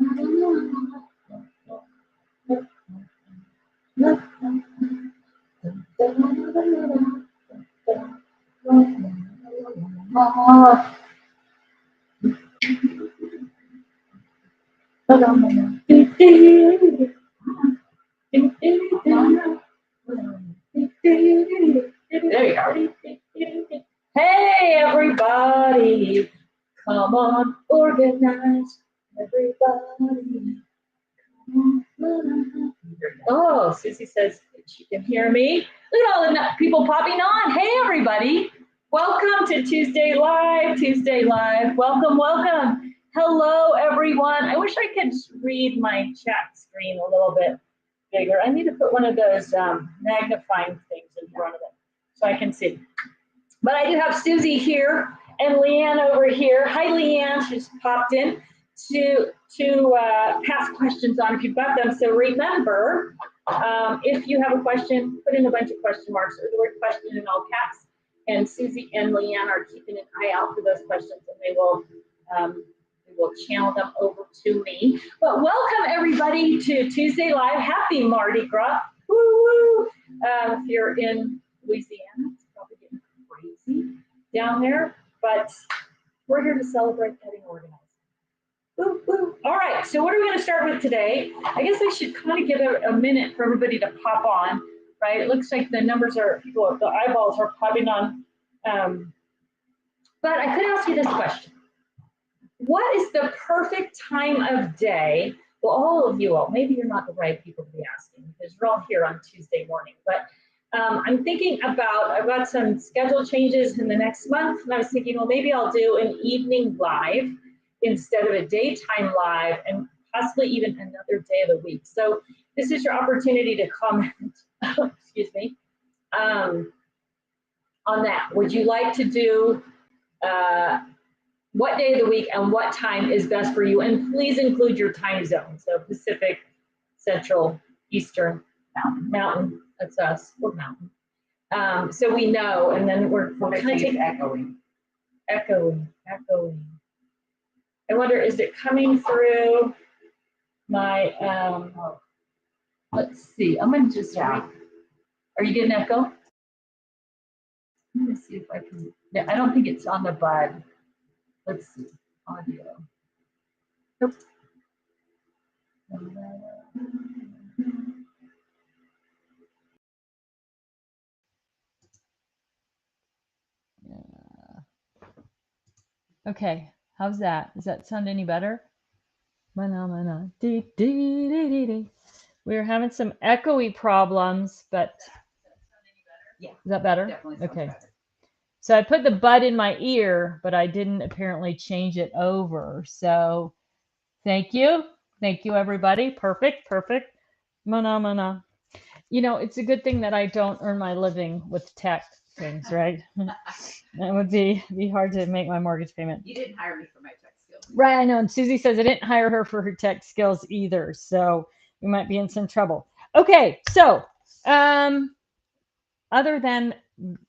There you go. Hey, everybody. Come on, organize. Everybody. Oh, Susie says she can hear me. Look at all the people popping on. Hey, everybody. Welcome to Tuesday Live. Tuesday Live. Welcome, welcome. Hello, everyone. I wish I could read my chat screen a little bit bigger. I need to put one of those magnifying things in front of it so I can see. But I do have Susie here and Leanne over here. Hi, Leanne. She's popped in to pass questions on if you've got them. So remember, if you have a question, put in a bunch of question marks or the word question in all caps. And Susie and Leanne are keeping an eye out for those questions, and they will channel them over to me. But welcome everybody to Tuesday Live. Happy Mardi Gras. Woo woo. If you're in Louisiana, it's probably getting crazy down there, but we're here to celebrate getting organized. Woo woo. All right, so what are we going to start with today? I guess I should kind of give it a minute for everybody to pop on, right? It looks like the numbers are, the eyeballs are popping on. But I could ask you this question. What is the perfect time of day? Well, all of you, maybe you're not the right people to be asking because you're all here on Tuesday morning, but I'm thinking about, I've got some schedule changes in the next month, and I was thinking, well, maybe I'll do an evening live instead of a daytime live, and possibly even another day of the week. So this is your opportunity to comment, excuse me, on that. Would you like to do what day of the week and what time is best for you? And please include your time zone. So Pacific, Central, Eastern, Mountain, that's us, we're Mountain. So we know, and then we're kind of taking echoing. I wonder, is it coming through my, let's see, I'm gonna just, are you getting echo? Let me see if I can, yeah, I don't think it's on the bud. Let's see, audio. Nope. Okay, how's that? Does that sound any better? We're having some echoey problems, but yeah, is that better? Definitely. Okay. Better. So I put the bud in my ear, but I didn't apparently change it over. So thank you. Thank you, everybody. Perfect. Mana. You know, it's a good thing that I don't earn my living with tech things, right? That would be hard to make my mortgage payment. You didn't hire me for my tech skills. Right, I know. And Susie says I didn't hire her for her tech skills either. So we might be in some trouble. Okay, so other than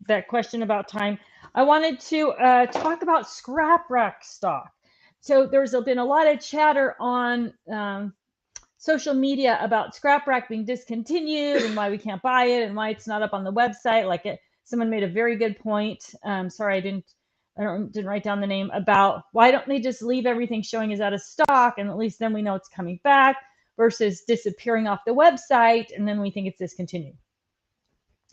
that question about time, I wanted to talk about ScrapRack stock. So there's been a lot of chatter on social media about ScrapRack being discontinued and why we can't buy it and why it's not up on the website. Like someone made a very good point. Sorry, I didn't write down the name, about why don't they just leave everything showing is out of stock, and at least then we know it's coming back versus disappearing off the website and then we think it's discontinued.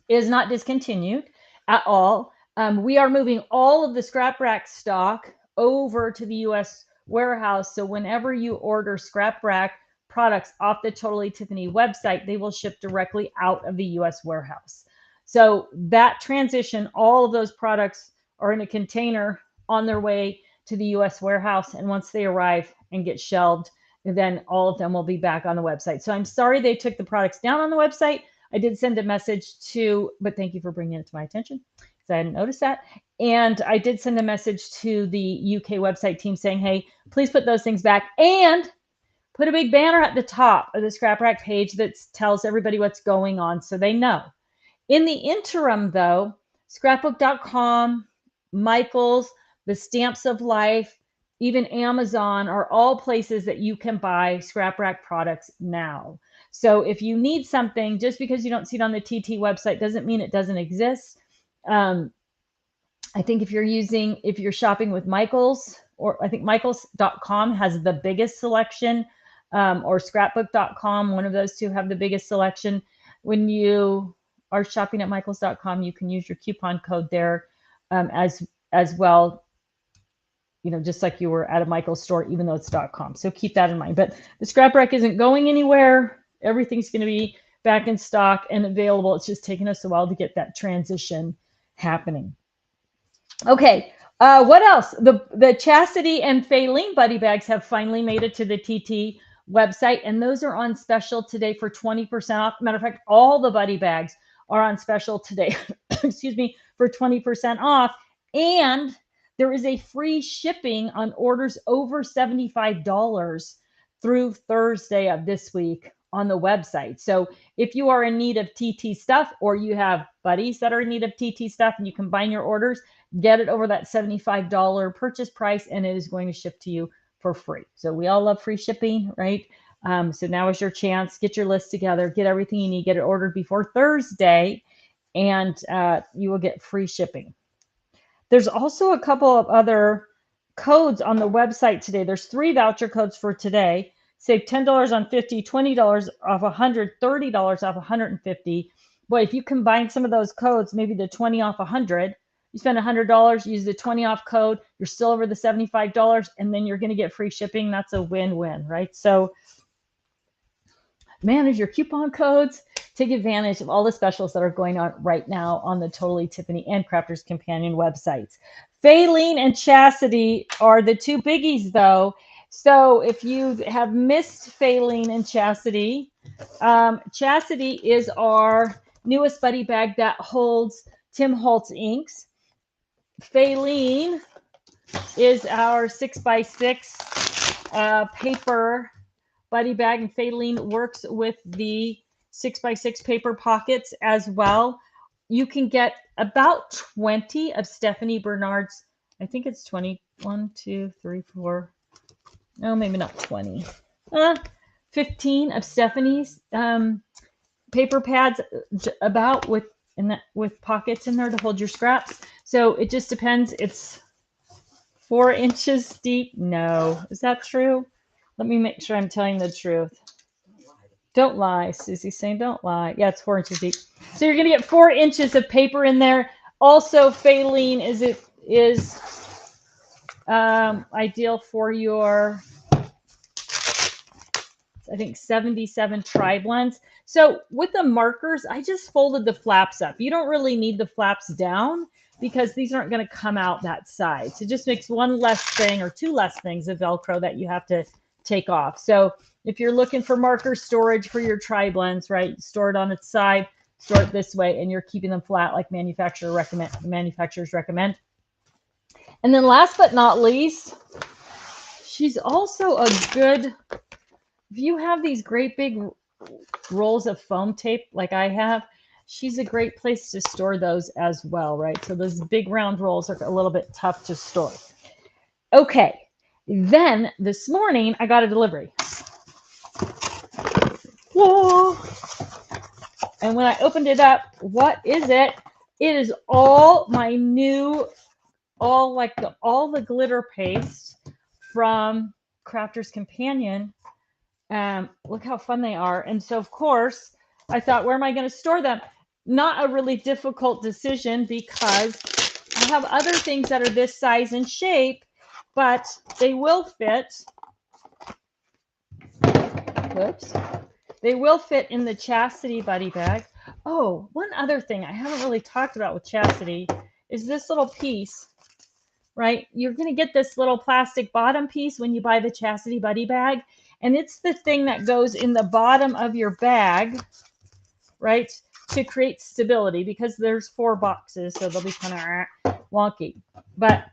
It is not discontinued at all. We are moving all of the ScrapRack stock over to the US warehouse. So whenever you order ScrapRack products off the Totally Tiffany website, they will ship directly out of the US warehouse. So that transition, all of those products are in a container on their way to the US warehouse. And once they arrive and get shelved, then all of them will be back on the website. So I'm sorry they took the products down on the website. I did send a message but thank you for bringing it to my attention because I hadn't noticed that. And I did send a message to the UK website team saying, hey, please put those things back and put a big banner at the top of the ScrapRack page that tells everybody what's going on so they know. In the interim, though, scrapbook.com, Michael's, the Stamps of Life, even Amazon are all places that you can buy ScrapRack products now. So if you need something, just because you don't see it on the TT website doesn't mean it doesn't exist. I think if you're shopping with Michaels, or I think Michaels.com has the biggest selection, or scrapbook.com, one of those two have the biggest selection. When you are shopping at Michaels.com, you can use your coupon code there as well, just like you were at a Michaels store, even though it's .com. So keep that in mind. But the ScrapRack isn't going anywhere. Everything's going to be back in stock and available. It's just taking us a while to get that transition happening. Okay, what else? The Chastity and Faylene buddy bags have finally made it to the TT website, and those are on special today for 20% off. Matter of fact, all the buddy bags are on special today, excuse me, for 20% off. And there is a free shipping on orders over $75 through Thursday of this week on the website. So if you are in need of TT stuff, or you have buddies that are in need of TT stuff, and you combine your orders, get it over that $75 purchase price, and it is going to ship to you for free. So we all love free shipping, right? So now is your chance. Get your list together, get everything you need, get it ordered before Thursday, and you will get free shipping. There's also a couple of other codes on the website today. There's 3 voucher codes for today. Save $10 on 50, $20 off 100, $30 off 150. Boy, if you combine some of those codes, maybe the 20 off 100, you spend $100, use the 20 off code, you're still over the $75, and then you're going to get free shipping. That's a win-win, right? So manage your coupon codes. Take advantage of all the specials that are going on right now on the Totally Tiffany and Crafters Companion websites. Faylene and Chastity are the 2 biggies, though. So if you have missed Faylene and Chastity, Chastity is our newest buddy bag that holds Tim Holtz inks. Faylene is our 6x6 paper buddy bag, and Faylene works with the 6x6 paper pockets as well. You can get about 20 of Stephanie Bernard's, I think it's 20, 1, 2, 3, 4, no, maybe not 20, 15 of Stephanie's paper pads about with pockets in there to hold your scraps. So it just depends. It's 4 inches deep. No, is that true? Let me make sure I'm telling the truth. Don't lie. Susie's saying don't lie. Yeah, it's 4 inches deep. So you're going to get 4 inches of paper in there. Also, Faylene is ideal for your, I think, 77 tri-blends. So with the markers, I just folded the flaps up. You don't really need the flaps down because these aren't going to come out that side. So it just makes 1 less thing or 2 less things of Velcro that you have to take off. So if you're looking for marker storage for your tri-blends, right, store it on its side, store it this way, and you're keeping them flat like manufacturers recommend. And then last but not least, she's also a good, if you have these great big rolls of foam tape like I have, she's a great place to store those as well, right? So those big round rolls are a little bit tough to store. Okay, then this morning I got a delivery. Whoa! And when I opened it up, what is it? It is all my new, all the glitter paste from Crafters Companion. Look how fun they are. And so, of course, I thought, where am I going to store them? Not a really difficult decision because I have other things that are this size and shape, but they will fit. Whoops. They will fit in the Chastity buddy bag. Oh, one other thing I haven't really talked about with Chastity is this little piece, right? You're going to get this little plastic bottom piece when you buy the Chastity buddy bag. And it's the thing that goes in the bottom of your bag, right, to create stability, because there's 4 boxes, so they'll be kind of wonky. But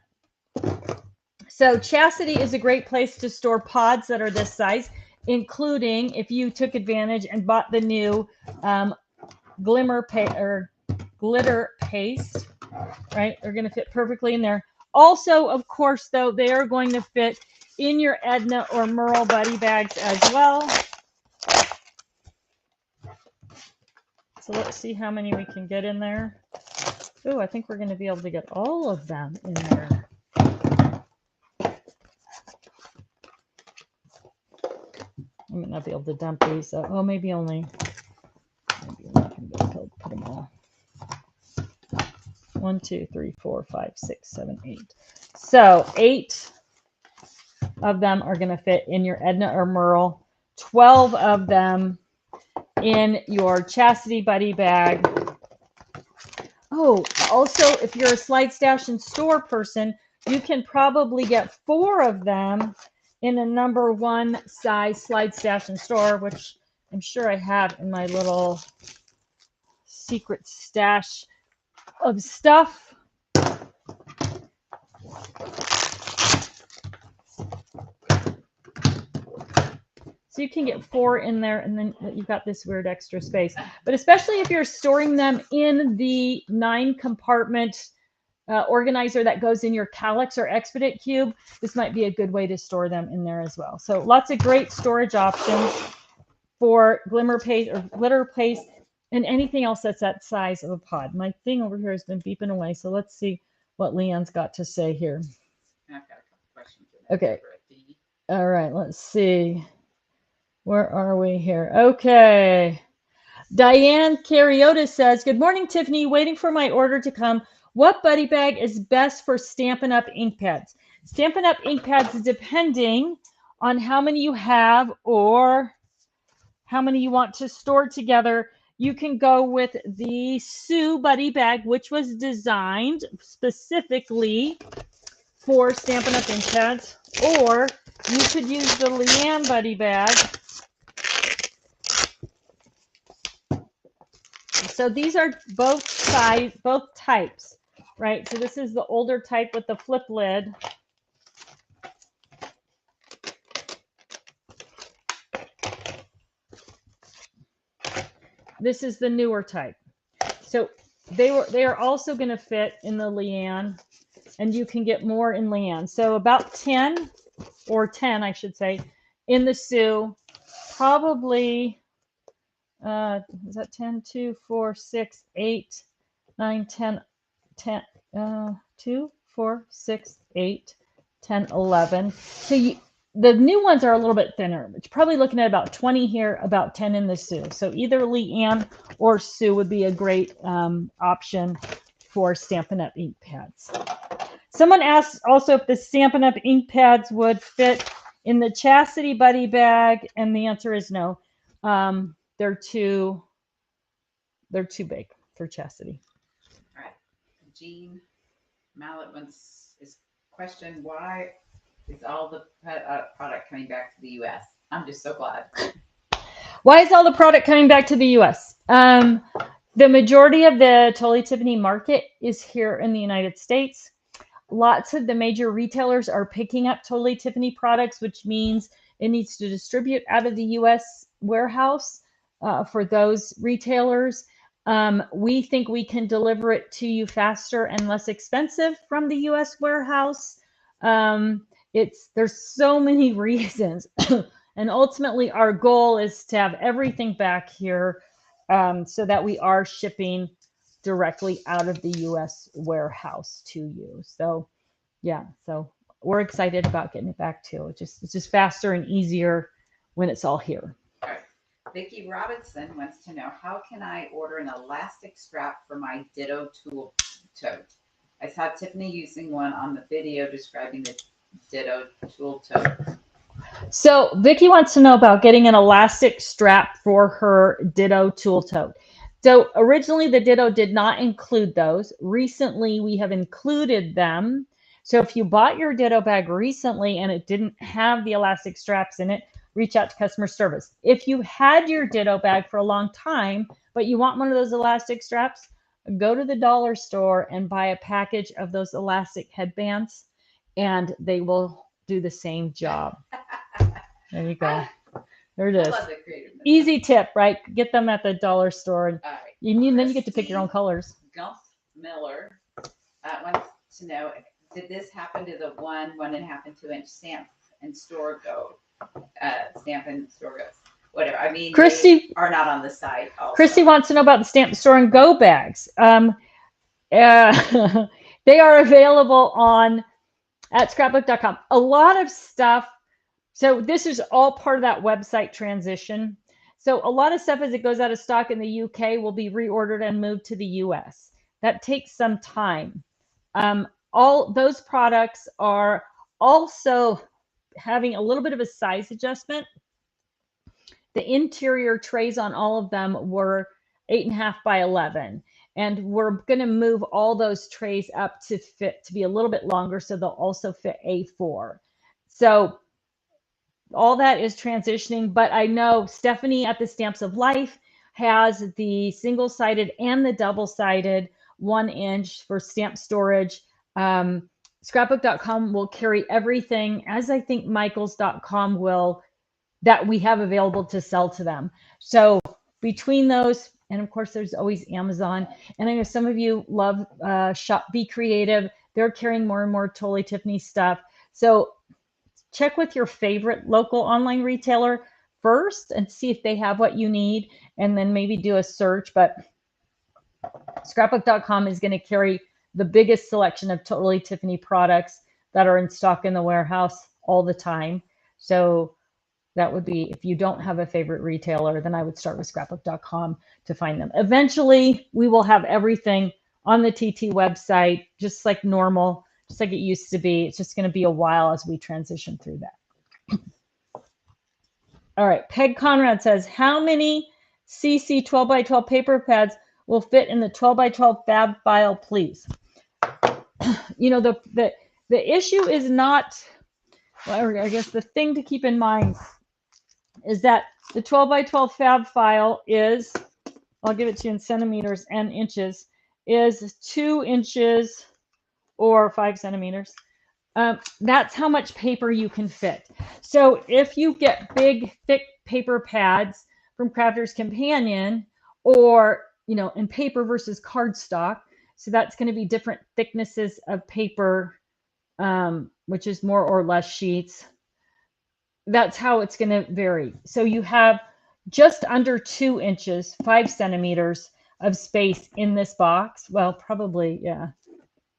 so Chastity is a great place to store pods that are this size, including if you took advantage and bought the new glitter paste, right? They're going to fit perfectly in there. Also, of course, though, they are going to fit in your Edna or Merle buddy bags as well. So let's see how many we can get in there. Oh, I think we're going to be able to get all of them in there. I might not be able to dump these. Oh, maybe only we can put them all. 1, 2, 3, 4, 5, 6, 7, 8. So 8 of them are going to fit in your Edna or Merle. 12 of them in your Chastity Buddy bag. Oh, also, if you're a slide stash and store person, you can probably get 4 of them in a number 1 size slide stash and store, which I'm sure I have in my little secret stash of stuff. So you can get 4 in there, and then you've got this weird extra space. But especially if you're storing them in the 9-compartment organizer that goes in your Calyx or Expedite cube, this might be a good way to store them in there as well. So lots of great storage options for glimmer paste or glitter paste and anything else that's that size of a pod. My thing over here has been beeping away, so let's see what Leanne's got to say here. I've got a couple questions. Okay. All right, let's see. Where are we here? Okay. Diane Cariotis says, good morning, Tiffany. Waiting for my order to come. What buddy bag is best for Stampin' Up! Ink pads? Stampin' Up! Ink pads, depending on how many you have or how many you want to store together, you can go with the Sue buddy bag, which was designed specifically for Stampin' Up! Ink pads, or you could use the Leanne buddy bag. So these are both types, right? So this is the older type with the flip lid. This is the newer type. So they are also going to fit in the Leanne, and you can get more in Leanne. So about 10, or 10, I should say, in the Sue. Probably, is that 10, 2, 4, 6, 8, 9, 10, 2, 4, 6, 8, 10, 11. So the new ones are a little bit thinner, but you're probably looking at about 20 here, about 10 in the Sue. So either Leanne or Sue would be a great option for Stampin' Up! Ink pads. Someone asked also if the Stampin' Up! Ink pads would fit in the Chastity Buddy bag, and the answer is no. They're too big for Chastity. All right. Jean Mallet wants his question, why is all the product coming back to the U.S.? I'm just so glad. Why is all the product coming back to the U.S.? The majority of the Totally Tiffany market is here in the United States. Lots of the major retailers are picking up Totally Tiffany products, which means it needs to distribute out of the U.S. warehouse for those retailers. We think we can deliver it to you faster and less expensive from the U.S. warehouse. There's so many reasons. And ultimately, our goal is to have everything back here so that we are shipping directly out of the U.S. warehouse to you. So, yeah, so we're excited about getting it back too. It's just faster and easier when it's all here. All right. Vicki Robinson wants to know, how can I order an elastic strap for my Ditto tool tote? I saw Tiffany using one on the video describing the Ditto tool tote. So Vicki wants to know about getting an elastic strap for her Ditto tool tote. So originally the Ditto did not include those. Recently we have included them. So if you bought your Ditto bag recently and it didn't have the elastic straps in it, reach out to customer service. If you had your Ditto bag for a long time, but you want one of those elastic straps, go to the dollar store and buy a package of those elastic headbands, and they will do the same job. There you go. There it is. I love the creativeness. Easy tip, right? Get them at the dollar store. And all right. then you get to pick your own colors. Gump Miller wants to know, did this happen to the 1.5 and 2 inch stamp and store go? Stamp and store goes. Whatever. I mean, Christy they are not on the site. Also. Christy wants to know about the Stamp Store and Go bags. They are available at scrapbook.com. A lot of stuff. So this is all part of that website transition. So a lot of stuff as it goes out of stock in the UK will be reordered and moved to the US. That takes some time. All those products are also having a little bit of a size adjustment. The interior trays on all of them were 8.5 by 11. And we're going to move all those trays up to be a little bit longer, so they'll also fit A4. So all that is transitioning, but I know Stephanie at the Stamps of Life has the single-sided and the double-sided 1 inch for stamp storage. Scrapbook.com will carry everything, as I think Michaels.com will, that we have available to sell to them. So between those, and of course there's always Amazon, and I know some of you love Shop Be Creative. They're carrying more and more Totally Tiffany stuff. So check with your favorite local online retailer first and see if they have what you need, and then maybe do a search. But scrapbook.com is going to carry the biggest selection of Totally Tiffany products that are in stock in the warehouse all the time. So that would be, if you don't have a favorite retailer, then I would start with scrapbook.com to find them. Eventually, we will have everything on the TT website, just like normal, just like it used to be. It's just going to be a while as we transition through that. All right, Peg Conrad says, how many CC 12 by 12 paper pads will fit in the 12 by 12 fab file, please? You know, the issue is not, well, I guess the thing to keep in mind is that the 12 by 12 fab file is, I'll give it to you in centimeters and inches, is 2 inches or 5 centimeters. That's how much paper you can fit. So if you get big, thick paper pads from Crafter's Companion, or, you know, in paper versus cardstock, so that's going to be different thicknesses of paper, which is more or less sheets. That's how it's going to vary. So you have just under 2 inches, 5 centimeters of space in this box. Well, probably, yeah.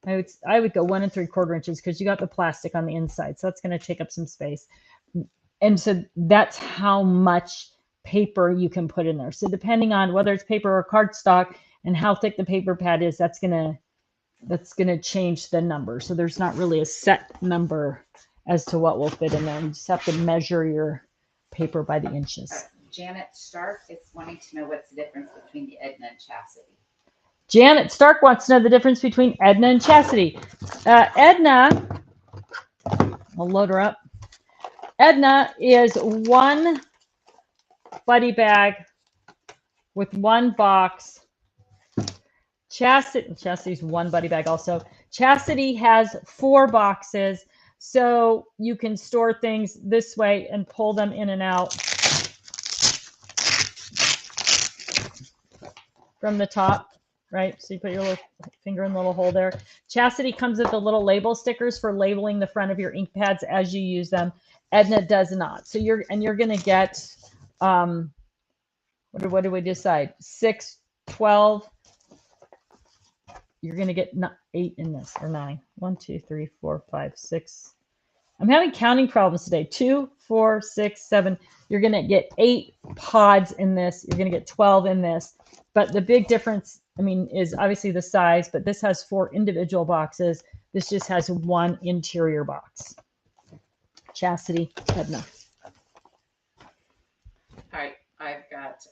I would go 1 3/4 inches, because you got the plastic on the inside. So that's going to take up some space. And so that's how much paper you can put in there. So depending on whether it's paper or cardstock and how thick the paper pad is, that's going to change the number. So there's not really a set number as to what will fit in there. You just have to measure your paper by the inches. Janet Stark is wanting to know what's the difference between the Edna and Chastity. Janet Stark wants to know the difference between Edna and Chastity. Edna, I'll load her up. Edna is 1 buddy bag with 1 box. Chastity's 1 buddy bag also. Chastity has 4 boxes, so you can store things this way and pull them in and out from the top, right? So you put your little finger in the little hole there. Chastity comes with the little label stickers for labeling the front of your ink pads as you use them. Edna does not. So you're going to get, what did we decide? 6, 12. You're going to get 8 in this, or 9. 1, 2, 3, 4, 5, 6. I'm having counting problems today. 2, 4, 6, 7. You're going to get 8 pods in this. You're going to get 12 in this. But the big difference, I mean, is obviously the size, but this has 4 individual boxes. This just has 1 interior box. Chastity, Edna. All right, I've got,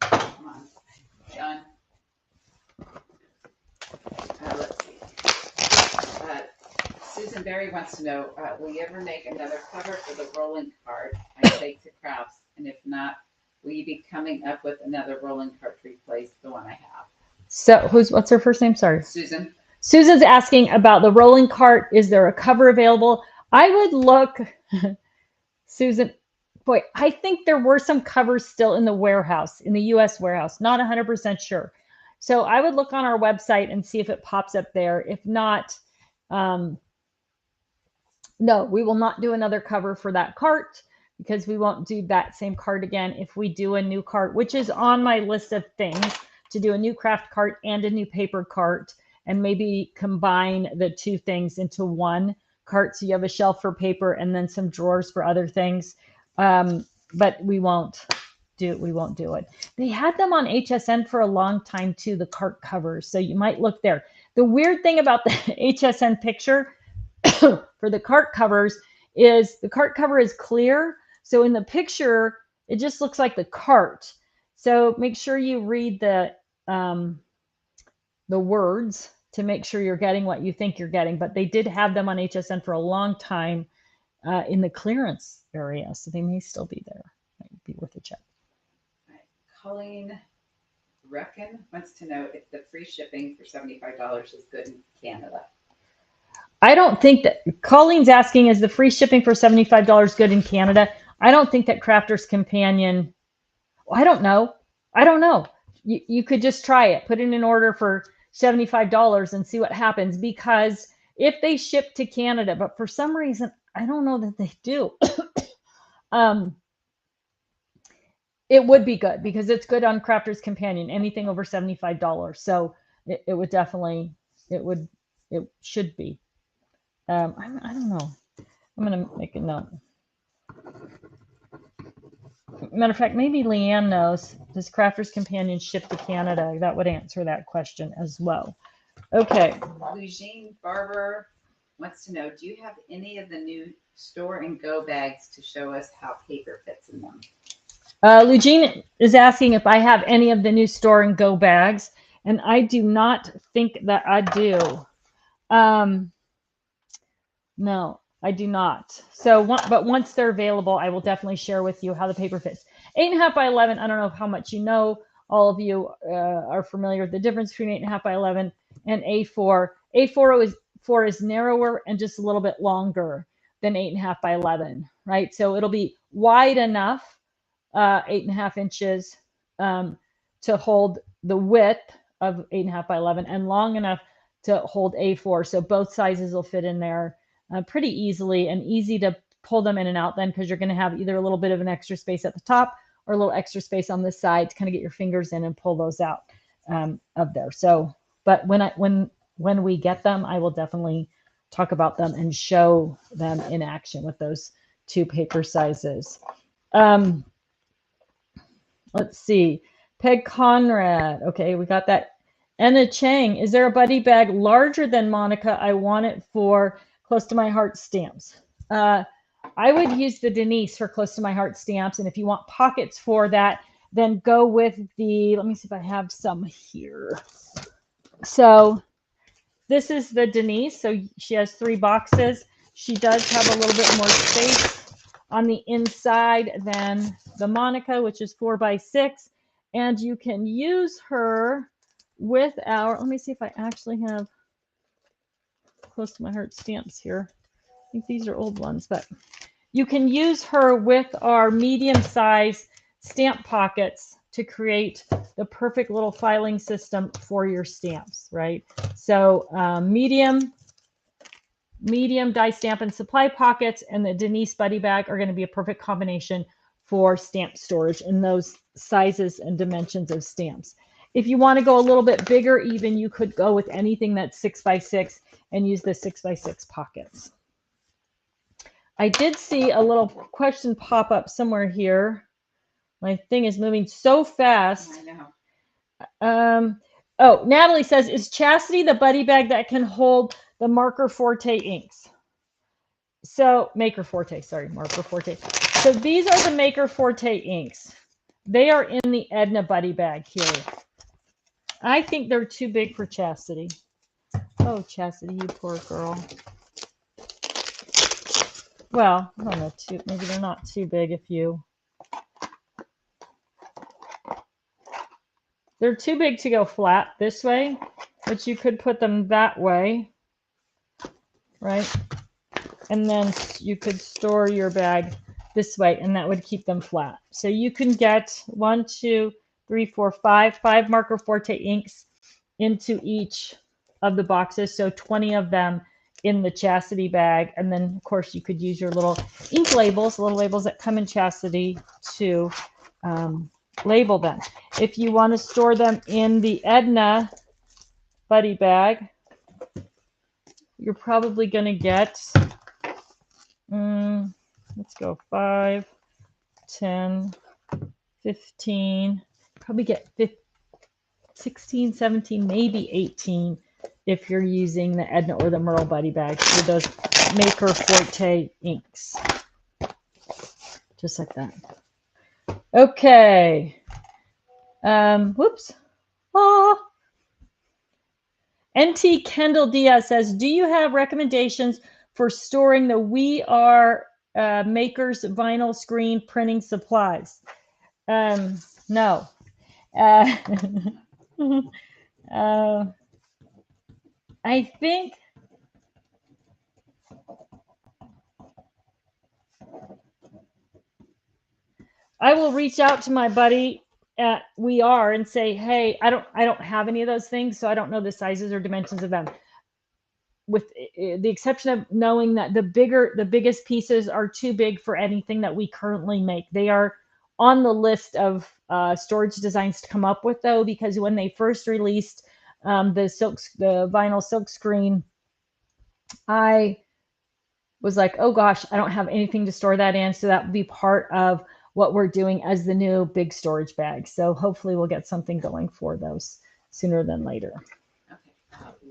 come on, done. Let's see. Susan Berry wants to know, will you ever make another cover for the rolling cart I take to crafts? And if not, will you be coming up with another rolling cart to replace the one I have? So what's her first name? Sorry. Susan. Susan's asking about the rolling cart. Is there a cover available? I would look, Susan, boy, I think there were some covers still in the warehouse, in the US warehouse. Not 100% sure. So I would look on our website and see if it pops up there. If not, no, we will not do another cover for that cart because we won't do that same cart again if we do a new cart, which is on my list of things to do, a new craft cart and a new paper cart, and maybe combine the two things into one cart so you have a shelf for paper and then some drawers for other things. But we won't do it. They had them on HSN for a long time too, the cart covers, so you might look there. The weird thing about the HSN picture for the cart covers is the cart cover is clear. So in the picture, it just looks like the cart. So make sure you read the words to make sure you're getting what you think you're getting. But they did have them on HSN for a long time in the clearance area. So they may still be there. Might be worth a check. Right. Colleen Reckon wants to know if the free shipping for $75 is good in Canada. I don't think that Colleen's asking, is the free shipping for $75 good in Canada? I don't think that Crafter's Companion, I don't know. You could just try it. Put in an order for $75 and see what happens, because if they ship to Canada, but for some reason, I don't know that they do. It would be good because it's good on Crafter's Companion, anything over $75. So it would definitely, it should be. I don't know. I'm going to make a note. Matter of fact, maybe Leanne knows. Does Crafter's Companion ship to Canada? That would answer that question as well. Okay. Eugene Barber wants to know, do you have any of the new store and go bags to show us how paper fits in them? Eugene is asking if I have any of the new store and go bags, and I do not think that I do. No, I do not. So, but once they're available, I will definitely share with you how the paper fits. 8.5 by 11. I don't know how much you know. All of you are familiar with the difference between 8.5 by 11 and A4. A4 is narrower and just a little bit longer than 8.5 by 11, right? So it'll be wide enough, 8.5 inches, to hold the width of 8.5 by 11, and long enough to hold A4. So both sizes will fit in there pretty easily, and easy to pull them in and out then, because you're going to have either a little bit of an extra space at the top or a little extra space on the side to kind of get your fingers in and pull those out of there. So, but when we get them, I will definitely talk about them and show them in action with those two paper sizes. Let's see. Peg Conrad. Okay, we got that. Anna Chang, is there a buddy bag larger than Monica? I want it for close to my heart stamps. I would use the Denise for close to my heart stamps. And if you want pockets for that, then go with the, let me see if I have some here. So this is the Denise. So she has 3 boxes. She does have a little bit more space on the inside than the Monica, which is 4 by 6. And you can use her with our, let me see if I actually have close to my heart stamps here. I think these are old ones, but you can use her with our medium size stamp pockets to create the perfect little filing system for your stamps, right? So medium die stamp and supply pockets and the Denise buddy bag are going to be a perfect combination for stamp storage in those sizes and dimensions of stamps. If you want to go a little bit bigger, even, you could go with anything that's 6 by 6 and use the 6 by 6 pockets. I did see a little question pop up somewhere here. My thing is moving so fast. I know. Oh, Natalie says, is Chastity the buddy bag that can hold the Marker Forte inks? So Maker Forte, sorry, Marker Forte. So these are the Maker Forte inks. They are in the Edna buddy bag here. I think they're too big for Chastity. Oh, Chastity, you poor girl. Well, I don't know, maybe they're not too big if you... They're too big to go flat this way, but you could put them that way, right? And then you could store your bag this way, and that would keep them flat. So you can get 1, 2, 3, 4, 5 Marker Forte inks into each of the boxes. So 20 of them in the Chastity bag. And then, of course, you could use your little ink labels, little labels that come in Chastity to label them. If you want to store them in the Edna buddy bag, you're probably going to get, let's go 5, 10, 15, probably get 15, 16, 17, maybe 18 if you're using the Edna or the Merle buddy bags for those Maker Forte inks. Just like that. Okay. Whoops. NT Kendall Diaz says, do you have recommendations for storing the We Are Makers vinyl screen printing supplies? No. I think I will reach out to my buddy at We Are and say, hey, I don't have any of those things, so I don't know the sizes or dimensions of them. With the exception of knowing that the biggest pieces are too big for anything that we currently make. They are on the list of storage designs to come up with, though, because when they first released the vinyl silk screen, I was like, oh gosh, I don't have anything to store that in. So that would be part of what we're doing as the new big storage bag. So hopefully we'll get something going for those sooner than later. Okay.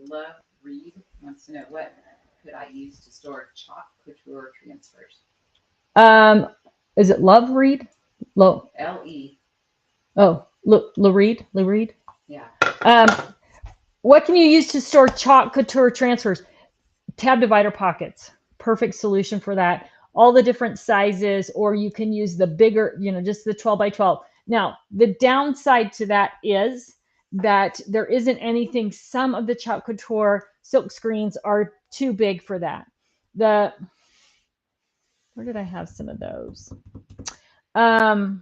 Love Reed wants to know, what could I use to store chalk couture transfers? Is it Love Reed? L-E. Oh, Reed? Reed? Yeah. What can you use to store chalk couture transfers? Tab divider pockets. Perfect solution for that. All the different sizes, or you can use the bigger, just the 12 by 12. Now, the downside to that is that there isn't anything, some of the chalk couture silk screens are too big for that. Where did I have some of those? I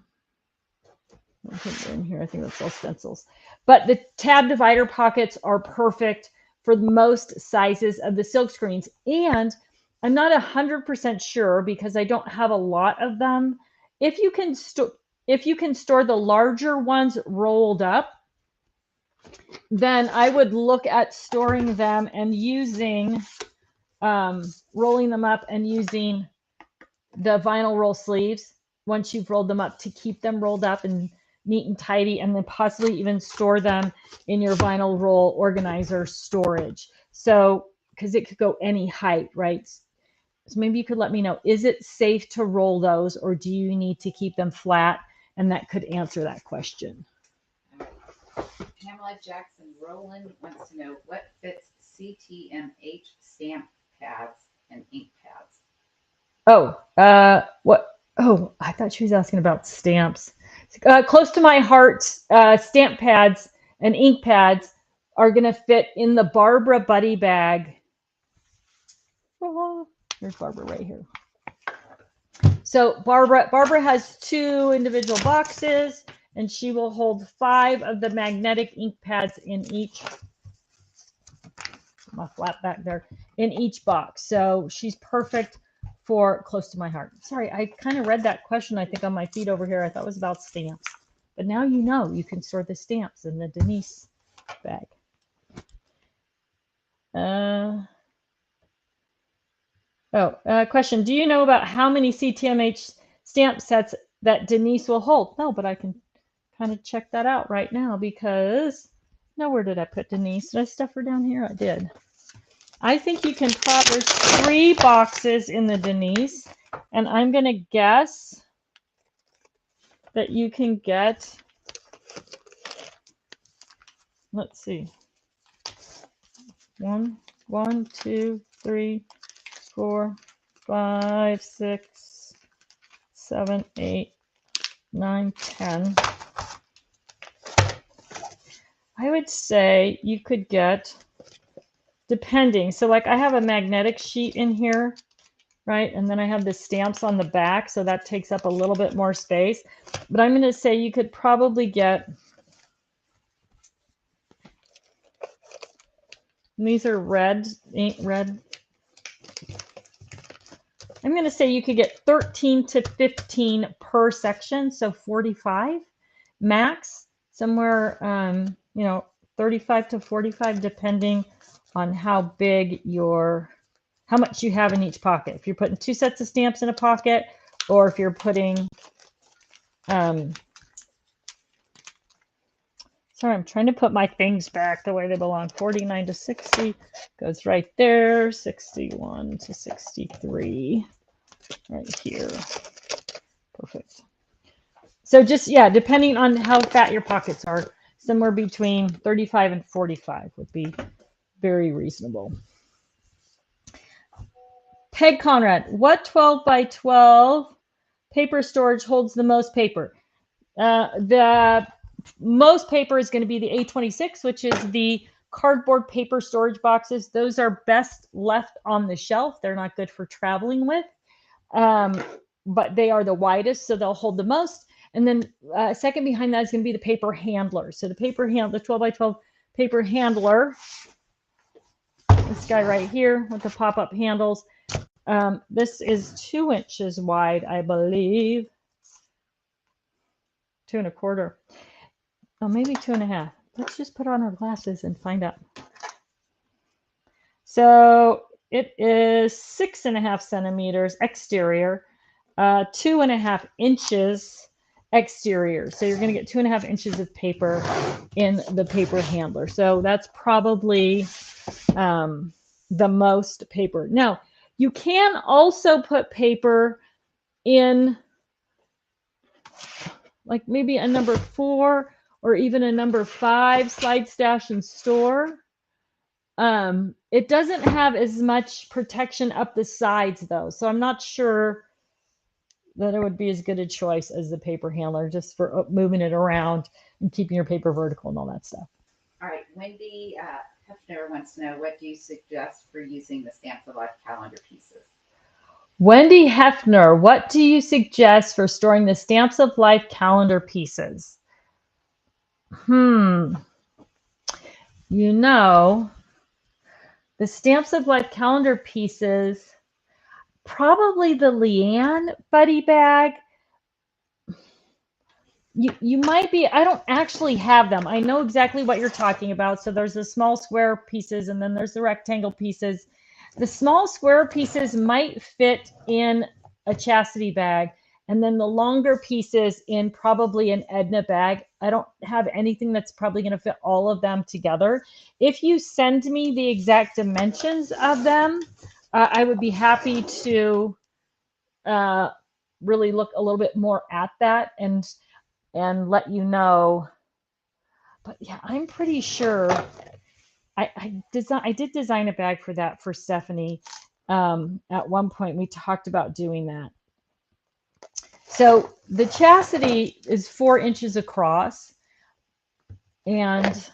think they're in here. I think that's all stencils. But the tab divider pockets are perfect for most sizes of the silk screens. And I'm not 100% sure because I don't have a lot of them. If you can store the larger ones rolled up, then I would look at storing them and using, rolling them up and using the vinyl roll sleeves once you've rolled them up to keep them rolled up and neat and tidy, and then possibly even store them in your vinyl roll organizer storage. So, because it could go any height, right? So maybe you could let me know, is it safe to roll those, or do you need to keep them flat? And that could answer that question. Pamela Jackson Rowland wants to know, what fits CTMH stamp pads and ink pads? What? Oh, I thought she was asking about stamps. Close to my heart, stamp pads and ink pads are going to fit in the Barbara buddy bag. Oh, here's Barbara right here. So Barbara has 2 individual boxes, and she will hold 5 of the magnetic ink pads in each. My flat back there in each box. So she's perfect for close to my heart. Sorry, I kind of read that question, I think, on my feed over here. I thought it was about stamps. But now you know you can store the stamps in the Denise bag. Question. Do you know about how many CTMH stamp sets that Denise will hold? No, but I can kind of check that out right now because, now where did I put Denise? Did I stuff her down here? I did. I think you can there's 3 boxes in the Denise, and I'm going to guess that you can get, let's see, 1, 2, 3, 4, 5, 6, 7, 8, 9, 10. I would say you could get, depending. So like I have a magnetic sheet in here, right? And then I have the stamps on the back. So that takes up a little bit more space. But I'm going to say you could probably get And these are red, red. I'm going to say you could get 13 to 15 per section, so 45 max, somewhere, you know, 35 to 45, depending on how big how much you have in each pocket. If you're putting 2 sets of stamps in a pocket, or if you're putting, sorry, I'm trying to put my things back the way they belong. 49 to 60 goes right there. 61 to 63 right here. Perfect. So just, yeah, depending on how fat your pockets are, somewhere between 35 and 45 would be very reasonable. Peg Conrad, what 12 by 12 paper storage holds the most paper? The most paper is going to be the A26, which is the cardboard paper storage boxes. Those are best left on the shelf. They're not good for traveling with, but they are the widest, so they'll hold the most. And then second behind that is going to be the paper handler. So the paper handler, the 12 by 12 paper handler, this guy right here with the pop-up handles. This is 2 inches wide, I believe. 2 1/4. Oh, maybe 2 1/2. Let's just put on our glasses and find out. So it is 6 1/2 centimeters exterior, 2 1/2 inches exterior. So you're going to get 2 1/2 inches of paper in the paper handler. So that's probably the most paper. Now, you can also put paper in like maybe a number 4 or even a number 5 slide, stash, and store. It doesn't have as much protection up the sides though, so I'm not sure that it would be as good a choice as the paper handler, just for moving it around and keeping your paper vertical and all that stuff. All right, Wendy Hefner wants to know, what do you suggest for using the Stamps of Life calendar pieces? Wendy Hefner, what do you suggest for storing the Stamps of Life calendar pieces? You know, the Stamps of Life calendar pieces, probably the Leanne buddy bag. You might be, I don't actually have them. I know exactly what you're talking about. So there's the small square pieces and then there's the rectangle pieces. The small square pieces might fit in a chastity bag, and then the longer pieces in probably an Edna bag. I don't have anything that's probably going to fit all of them together. If you send me the exact dimensions of them, I would be happy to really look a little bit more at that and let you know. But yeah, I'm pretty sure I did design a bag for that for Stephanie. At one point we talked about doing that. So the chastity is 4 inches across and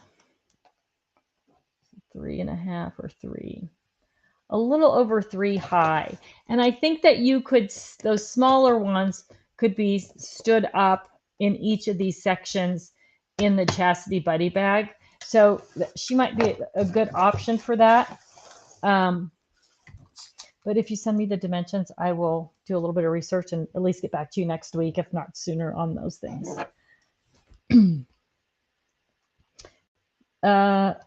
3 1/2 or 3, a little over 3 high. And I think that you could, those smaller ones could be stood up in each of these sections in the chastity buddy bag. So she might be a good option for that. But if you send me the dimensions, I will do a little bit of research and at least get back to you next week, if not sooner, on those things.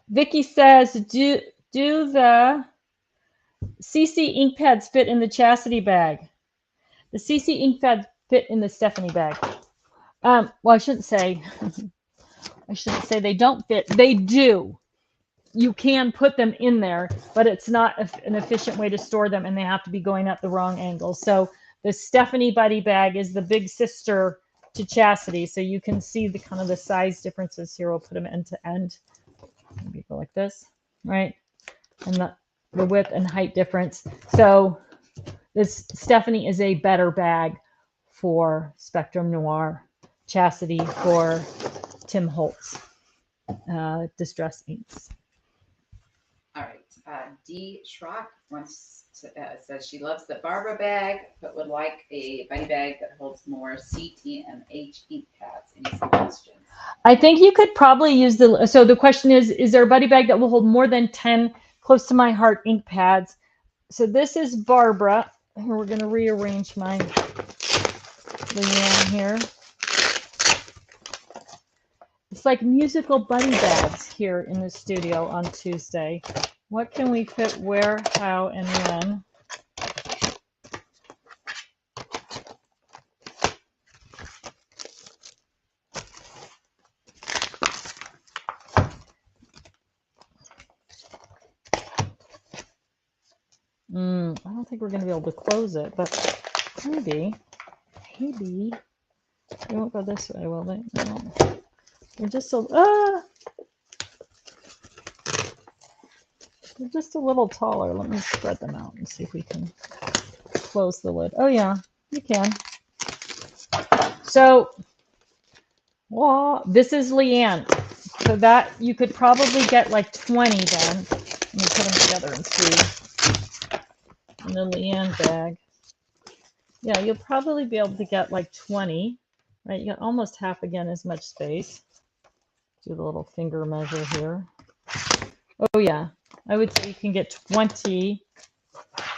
Vicky says, do the CC ink pads fit in the chastity bag? The CC ink pads fit in the Stephanie bag. Well, I shouldn't say they don't fit. They do. You can put them in there, but it's not an efficient way to store them, and they have to be going at the wrong angle. So the Stephanie buddy bag is the big sister to chastity. So you can see the kind of the size differences here. We'll put them end to end. Maybe go like this, right? And the width and height difference. So this Stephanie is a better bag for Spectrum Noir, chastity for Tim Holtz Distress Inks. All right. Dee Schrock says she loves the Barbara bag, but would like a buddy bag that holds more CT&H ink pads. Any suggestions? I think you could probably use so the question is there a buddy bag that will hold more than 10 close to my heart ink pads. So this is Barbara. Here, we're going to rearrange my Leanne here. It's like musical bunny bags here in the studio on Tuesday. What can we fit where, how, and when? I don't think we're going to be able to close it, but maybe. They won't go this way, will they? No. They're just they're just a little taller. Let me spread them out and see if we can close the lid. Oh yeah, you can. So, this is Leanne. So that you could probably get like 20 then. Let me put them together and see. In the Leanne bag. Yeah, you'll probably be able to get like 20, right? You got almost half again as much space. Do the little finger measure here. Oh yeah, I would say you can get 20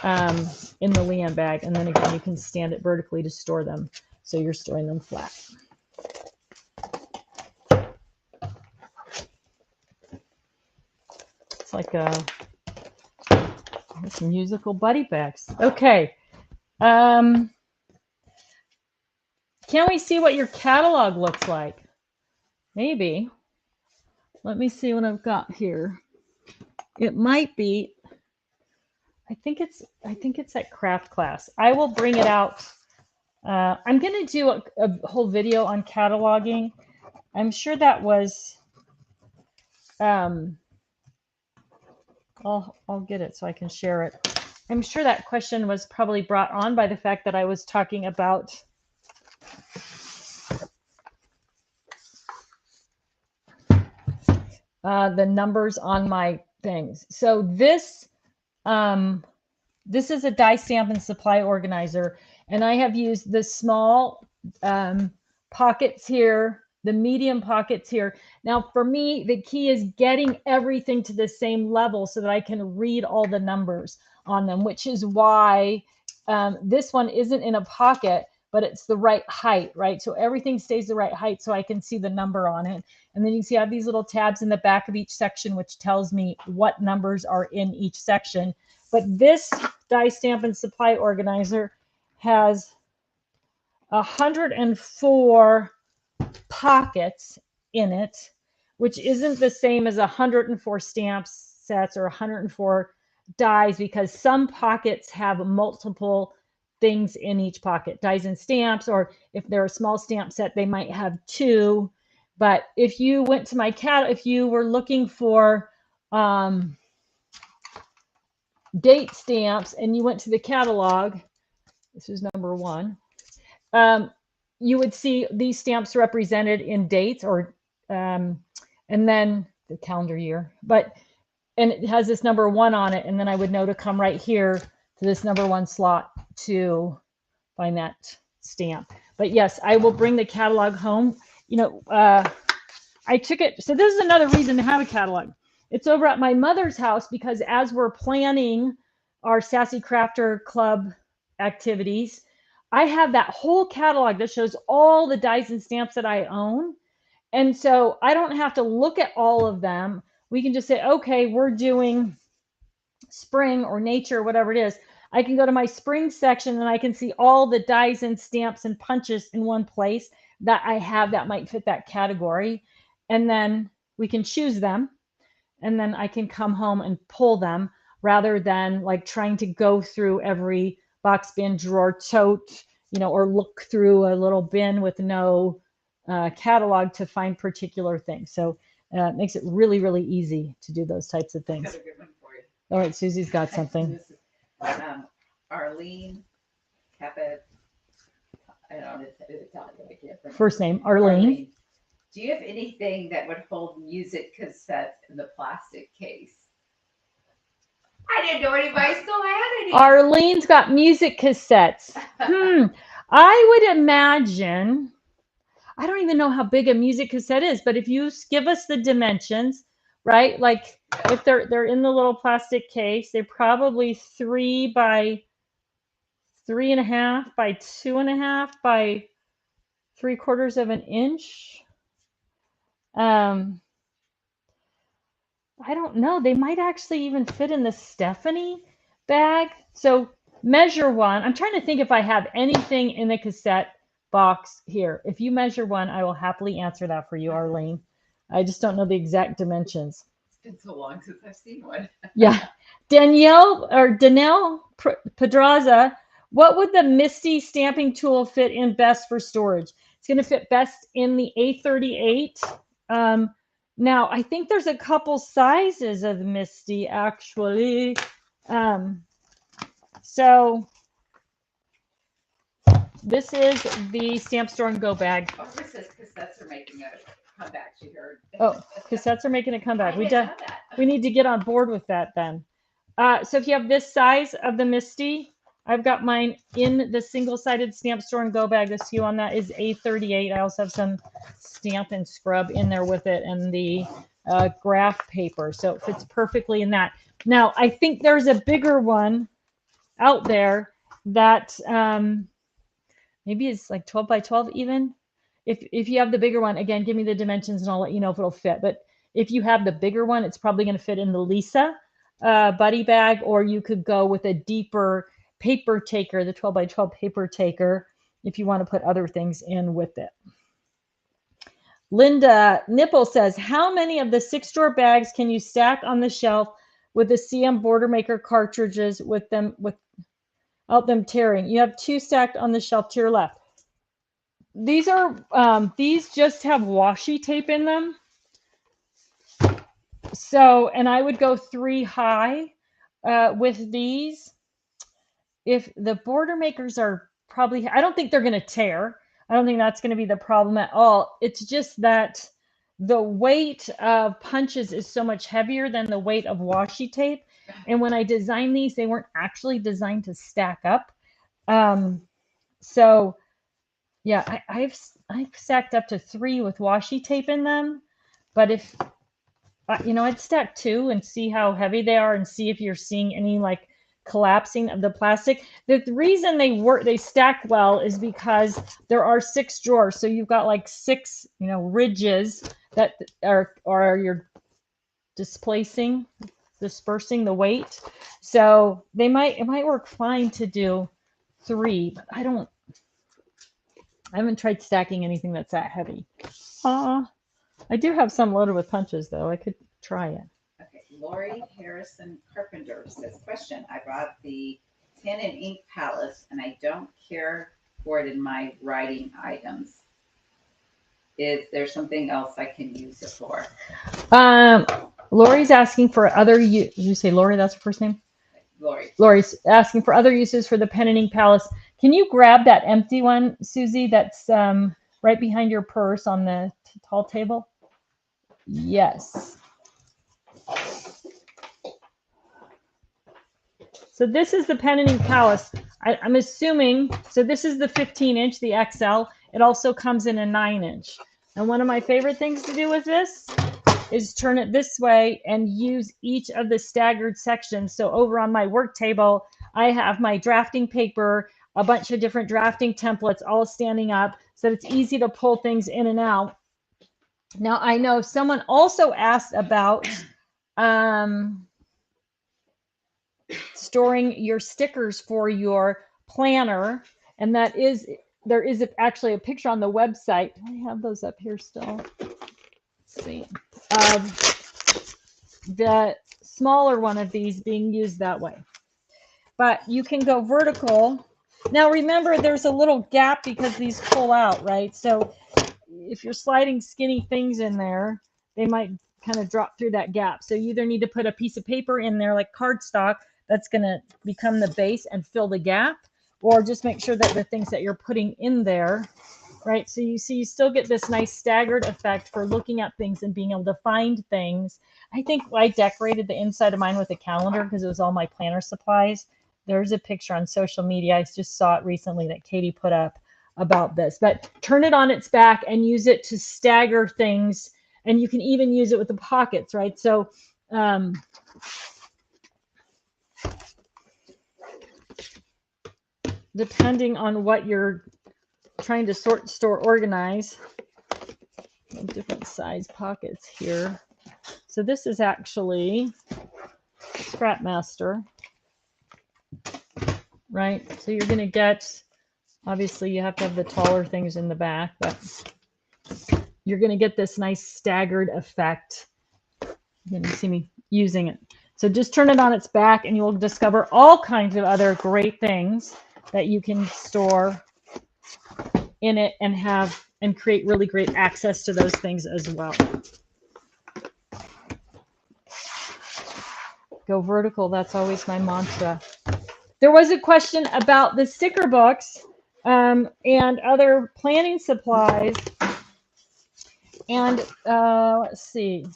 in the Leanne bag, and then again you can stand it vertically to store them, so you're storing them flat. It's like some musical buddy bags. Okay. Can we see what your catalog looks like? Maybe. Let me see what I've got here. It might be, I think it's at craft class. I will bring it out. I'm going to do a whole video on cataloging. I'm sure that was, I'll get it so I can share it. I'm sure that question was probably brought on by the fact that I was talking about the numbers on my things. So this is a die stamp and supply organizer, and I have used the small pockets here, the medium pockets here. Now for me, the key is getting everything to the same level so that I can read all the numbers on them, which is why this one isn't in a pocket, but it's the right height, right? So everything stays the right height so I can see the number on it. And then you see I have these little tabs in the back of each section, which tells me what numbers are in each section. But this die stamp and supply organizer has 104 pockets in it, which isn't the same as 104 stamp sets or 104 dies, because some pockets have multiple things in each pocket, dies and stamps, or if they're a small stamp set, they might have 2. But if you went to my if you were looking for date stamps and you went to the catalog, this is number 1, you would see these stamps represented in dates, or and then the calendar year, and it has this number 1 on it, and then I would know to come right here to this number 1 slot to find that stamp. But yes, I will bring the catalog home. You know, I took it, so this is another reason to have a catalog. It's over at my mother's house, because as we're planning our Sassy Crafter Club activities, I have that whole catalog that shows all the dies and stamps that I own. And so I don't have to look at all of them. We can just say, okay, we're doing spring or nature, whatever it is. I can go to my spring section and I can see all the dies and stamps and punches in one place that I have that might fit that category. And then we can choose them. And then I can come home and pull them, rather than like trying to go through every box, bin, drawer, tote, you know, or look through a little bin with no catalog to find particular things. So it makes it really, really easy to do those types of things. Got a good one for you. All right, Susie's got something. This is, Arlene Capet. I don't know how to tell you. I can't pronounce First name, Arlene. Do you have anything that would hold music cassettes in the plastic case? I didn't know anybody still had any. Arlene's got music cassettes. I would imagine, I don't even know how big a music cassette is, but if you give us the dimensions, right? Like if they're in the little plastic case, they're probably 3 by 3.5 by 2.5 by 3/4 of an inch. I don't know. They might actually even fit in the Stephanie bag. So measure one. I'm trying to think if I have anything in the cassette box here. If you measure one, I will happily answer that for you, Arlene. I just don't know the exact dimensions. It's been so long since I've seen one. Yeah. Danelle Pedraza, what would the Misti stamping tool fit in best for storage? It's going to fit best in the A38. Now, I think there's a couple sizes of Misti, actually. So this is the Stamp Store and Go bag. Oh, this says cassettes are making a comeback, she heard. Oh, cassettes are making a comeback. We need to get on board with that then. So if you have this size of the Misti, I've got mine in the single-sided Stamp Store and Go bag. The SKU on that is A38. I also have some stamp and scrub in there with it and the graph paper. So it fits perfectly in that. Now, I think there's a bigger one out there that maybe it's like 12 by 12 even. If you have the bigger one, again, give me the dimensions and I'll let you know if it'll fit. But if you have the bigger one, it's probably going to fit in the Lisa buddy bag, or you could go with a deeper paper taker, the 12 by 12 paper taker, if you want to put other things in with it. Linda Nipple says, how many of the 6-drawer bags can you stack on the shelf with the CM Border Maker cartridges without them tearing? You have 2 stacked on the shelf to your left. These just have washi tape in them. So, and I would go 3 high with these. If the Border Makers are probably, I don't think they're going to tear. I don't think that's going to be the problem at all. It's just that the weight of punches is so much heavier than the weight of washi tape. And when I designed these, they weren't actually designed to stack up. So yeah, I've stacked up to 3 with washi tape in them. But if, I'd stack 2 and see how heavy they are and see if you're seeing any like collapsing of the plastic. The reason they stack well is because there are 6 drawers. So you've got like 6, ridges that are you're dispersing the weight. So it might work fine to do 3, but I haven't tried stacking anything that's that heavy. I do have some loaded with punches though. I could try it. Okay, Lori Harrison Carpenter says, question, I bought the pen and ink palace and I don't care for it in my writing items. Is there something else I can use it for? Lori's asking for other did you say Lori, that's her first name? Lori's asking for other uses for the pen and ink palace. Can you grab that empty one, Susie, that's right behind your purse on the tall table? Yes. So this is the pen and ink palace. I'm assuming, so this is the 15-inch, the XL. It also comes in a 9-inch. And one of my favorite things to do with this is turn it this way and use each of the staggered sections. So over on my work table, I have my drafting paper, a bunch of different drafting templates all standing up so it's easy to pull things in and out. Now, I know someone also asked about storing your stickers for your planner, and there is actually a picture on the website. Do I have those up here still? Let's see. The smaller one of these being used that way. But you can go vertical. Now, remember, there's a little gap because these pull out, right? So if you're sliding skinny things in there, they might kind of drop through that gap. So you either need to put a piece of paper in there like cardstock that's going to become the base and fill the gap, or just make sure that the things that you're putting in there, right? So you see, you still get this nice staggered effect for looking at things and being able to find things. I think I decorated the inside of mine with a calendar because it was all my planner supplies. There's a picture on social media. I just saw it recently that Katie put up about this. But turn it on its back and use it to stagger things And you can even use it with the pockets, right? So depending on what you're trying to sort, store, organize, different size pockets here. So this is actually Scrap Master, right? So you're going to get, obviously you have to have the taller things in the back, but you're going to get this nice staggered effect. You can see me using it. So just turn it on its back and you'll discover all kinds of other great things that you can store in it and have and create really great access to those things as well. Go vertical. That's always my mantra. There was a question about the sticker books and other planning supplies. And let's see.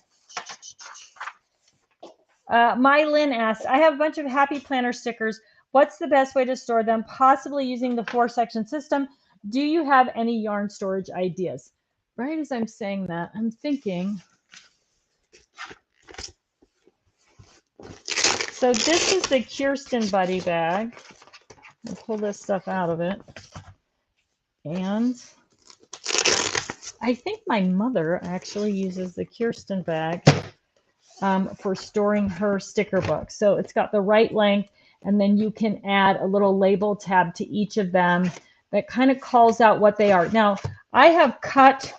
Mylin asked, I have a bunch of Happy Planner stickers. What's the best way to store them? Possibly using the 4-section system. Do you have any yarn storage ideas? Right as I'm saying that, I'm thinking. So this is the Kirsten Buddy bag. I'll pull this stuff out of it. And I think my mother actually uses the Kirsten bag for storing her sticker books. So it's got the right length, and then you can add a little label tab to each of them that kind of calls out what they are. Now, I have cut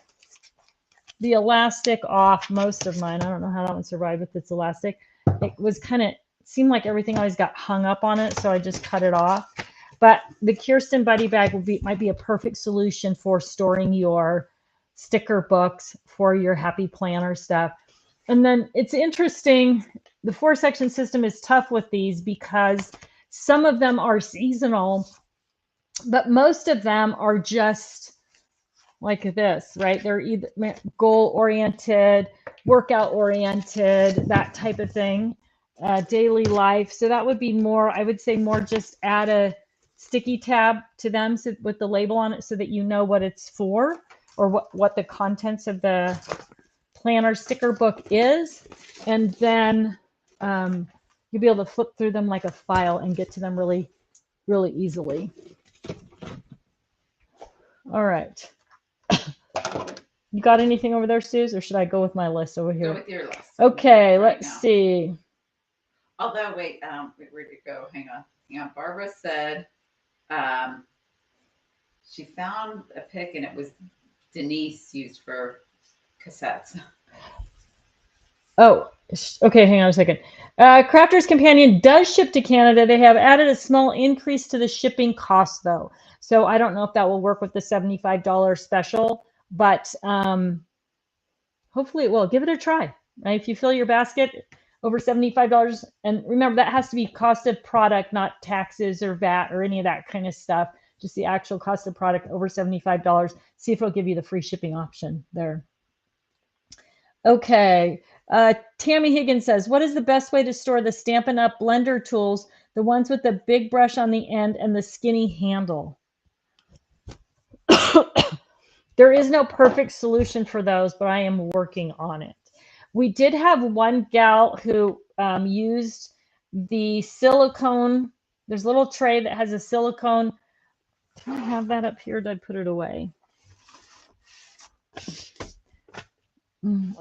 the elastic off most of mine. I don't know how that one survived with its elastic. It was kind of, seemed like everything always got hung up on it, so I just cut it off. But the Kirsten Buddy bag might be a perfect solution for storing your sticker books for your Happy Planner stuff. And then it's interesting, the 4-section system is tough with these because some of them are seasonal, but most of them are just like this, right? They're either goal-oriented, workout-oriented, that type of thing, daily life. So that would be more, I would say more just add a sticky tab to them with the label on it so that you know what it's for or what the contents of the planner sticker book is. And then you'll be able to flip through them like a file and get to them really, really easily. All right. You got anything over there, Suze, or should I go with my list over here? Go with your list. Okay, let's see. Although, wait, where'd it go? Hang on. Barbara said she found a pic and it was Denise used for cassettes. Oh, okay, hang on a second. Crafter's Companion does ship to Canada. They have added a small increase to the shipping cost, though. So I don't know if that will work with the $75 special, but hopefully it will. Give it a try. Right? If you fill your basket over $75, and remember that has to be cost of product, not taxes or VAT or any of that kind of stuff. Just the actual cost of product over $75. See if it'll give you the free shipping option there. Okay. Tammy Higgins says, what is the best way to store the Stampin' Up! Blender tools, the ones with the big brush on the end and the skinny handle? There is no perfect solution for those, but I am working on it. We did have one gal who used the silicone. There's a little tray that has a silicone. Do I have that up here? Did I put it away?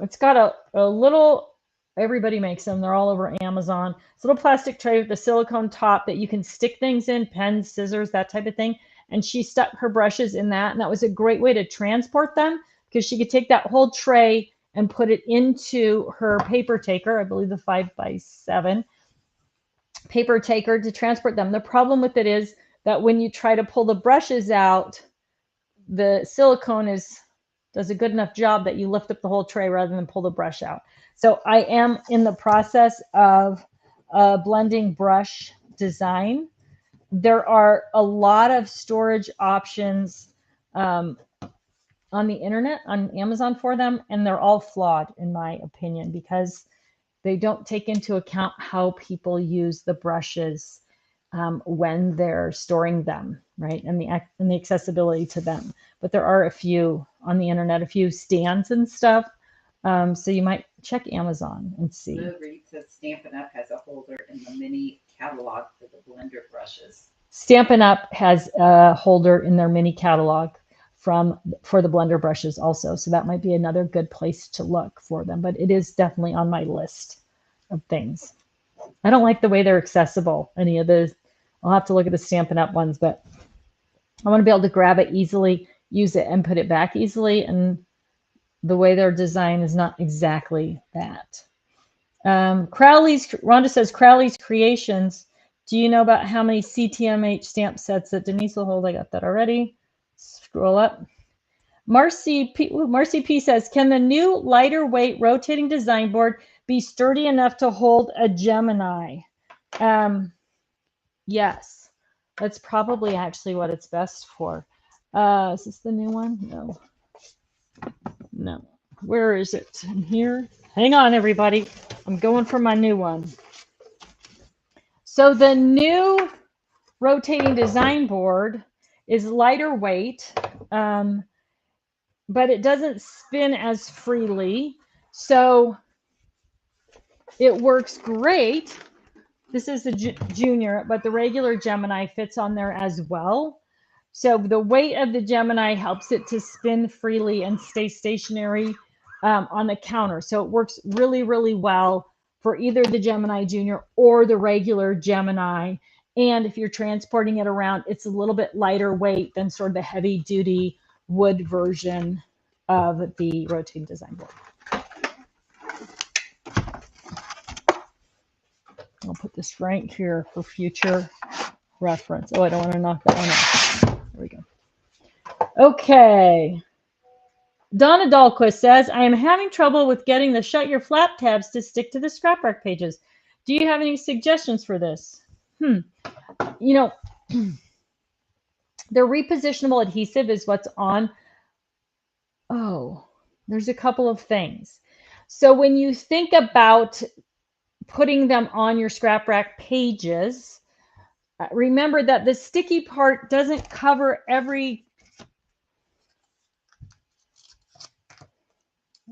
It's got a little, everybody makes them. They're all over Amazon. It's a little plastic tray with a silicone top that you can stick things in, pens, scissors, that type of thing. And she stuck her brushes in that. And that was a great way to transport them because she could take that whole tray and put it into her paper taker. I believe the 5x7 paper taker to transport them. The problem with it is that when you try to pull the brushes out, the silicone does a good enough job that you lift up the whole tray rather than pull the brush out. So I am in the process of blending brush design. There are a lot of storage options on the internet, on Amazon for them, and they're all flawed in my opinion because they don't take into account how people use the brushes when they're storing them, right? And the accessibility to them. But there are a few on the internet, a few stands and stuff So you might check Amazon and see. Lou Reed says Stampin' Up! Has a holder in the mini catalog for the blender brushes. Stampin' Up! Has a holder in their mini catalog for the blender brushes also. So that might be another good place to look for them, but it is definitely on my list of things. I don't like the way they're accessible, any of those. I'll have to look at the Stampin' Up! Ones, but I want to be able to grab it easily, use it, and put it back easily. And the way they're designed is not exactly that. Rhonda says, Crowley's Creations. Do you know about how many CTMH stamp sets that Denise will hold? I got that already. Scroll up. Marcy P says, can the new lighter weight rotating design board be sturdy enough to hold a Gemini? Yes, that's probably actually what it's best for. Is this the new one? No. No. Where is it? In here? Hang on, everybody. I'm going for my new one. So the new rotating design board is lighter weight, but it doesn't spin as freely. So it works great. This is the Junior, but the regular Gemini fits on there as well. So the weight of the Gemini helps it to spin freely and stay stationary on the counter. So it works really, really well for either the Gemini Junior or the regular Gemini. And if you're transporting it around, it's a little bit lighter weight than sort of the heavy duty wood version of the rotating design board. I'll put this right here for future reference. Oh, I don't want to knock that one off. There we go. Okay. Donna Dahlquist says, I am having trouble with getting the Shut Your Flap tabs to stick to the ScrapRack pages. Do you have any suggestions for this? You know, the repositionable adhesive is what's on. Oh, there's a couple of things. So when you think about putting them on your ScrapRack pages, remember that the sticky part doesn't cover every.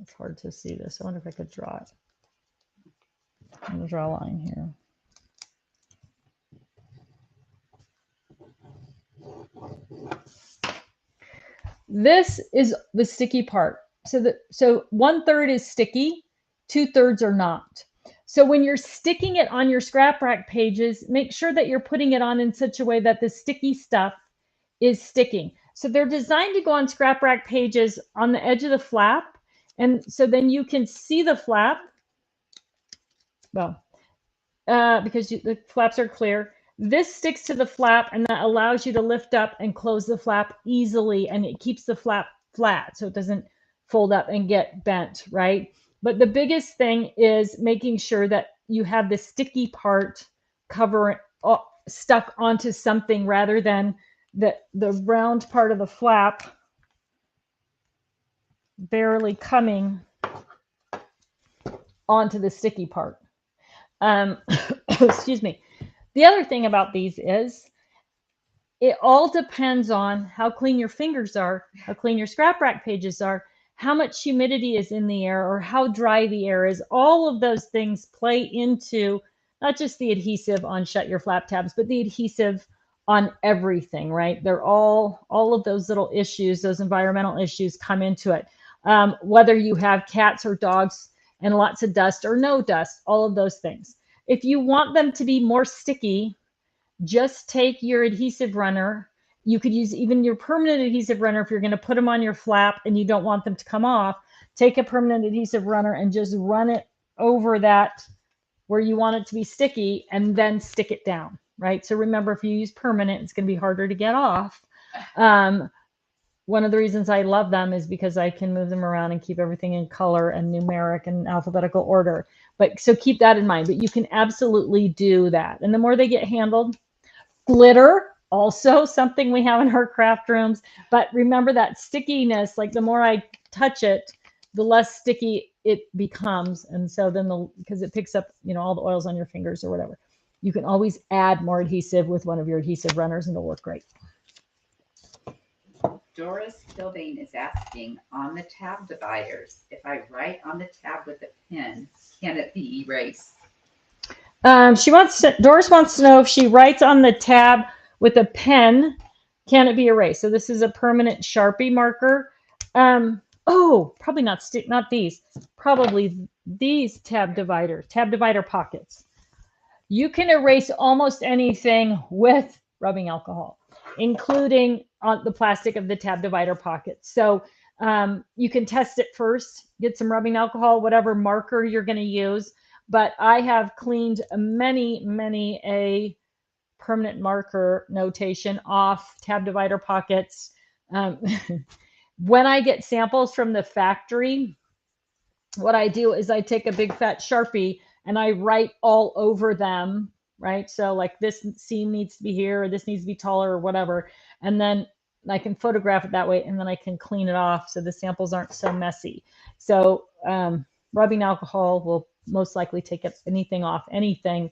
It's hard to see this. I wonder if I could draw it. I'm going to draw a line here. This is the sticky part. So 1/3 is sticky, 2/3 are not. So when you're sticking it on your ScrapRack pages, make sure that you're putting it on in such a way that the sticky stuff is sticking. So they're designed to go on ScrapRack pages on the edge of the flap. And so then you can see the flap. Well, because the flaps are clear. This sticks to the flap and that allows you to lift up and close the flap easily, and it keeps the flap flat so it doesn't fold up and get bent, right? But the biggest thing is making sure that you have the sticky part stuck onto something rather than the round part of the flap barely coming onto the sticky part. Excuse me. The other thing about these is it all depends on how clean your fingers are, how clean your ScrapRack pages are, how much humidity is in the air, or how dry the air is. All of those things play into not just the adhesive on Shut Your Flap tabs, but the adhesive on everything, right? They're all of those little issues, those environmental issues come into it. Whether you have cats or dogs and lots of dust or no dust, all of those things. If you want them to be more sticky, just take your adhesive runner. You could use even your permanent adhesive runner if you're going to put them on your flap and you don't want them to come off. Take a permanent adhesive runner and just run it over that where you want it to be sticky and then stick it down, right? So remember, if you use permanent, it's going to be harder to get off. One of the reasons I love them is because I can move them around and keep everything in color and numeric and alphabetical order. But so keep that in mind, but you can absolutely do that. And the more they get handled, glitter, also something we have in our craft rooms. But remember that stickiness, like the more I touch it, the less sticky it becomes. And so then because it picks up, all the oils on your fingers or whatever, you can always add more adhesive with one of your adhesive runners and it'll work great. Doris Kilbane is asking, on the tab dividers, if I write on the tab with a pen, can it be erased? Doris wants to know if she writes on the tab with a pen, can it be erased? So this is a permanent Sharpie marker. Oh, probably not these. Probably these tab divider pockets. You can erase almost anything with rubbing alcohol, including on the plastic of the tab divider pockets. So you can test it first, get some rubbing alcohol, whatever marker you're going to use. But I have cleaned many a permanent marker notation off tab divider pockets. When I get samples from the factory, what I do is I take a big fat Sharpie and I write all over them, right? So like this seam needs to be here, or this needs to be taller, or whatever. And then I can photograph it that way, and then I can clean it off so the samples aren't so messy. So rubbing alcohol will most likely take anything off, anything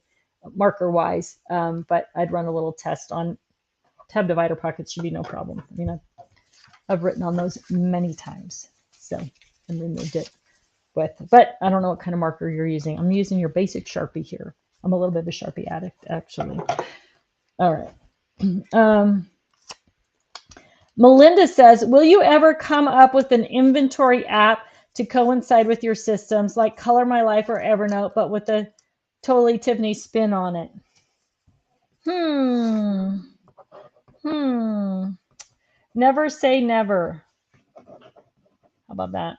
marker wise. But I'd run a little test on tab divider pockets, should be no problem. I mean, I've written on those many times, so, and removed it with, but I don't know what kind of marker you're using. I'm using your basic Sharpie here. I'm a little bit of a Sharpie addict, actually. All right. Melinda says, will you ever come up with an inventory app to coincide with your systems, like Color My Life or Evernote, but with a totally Tiffany spin on it? Never say never. How about that?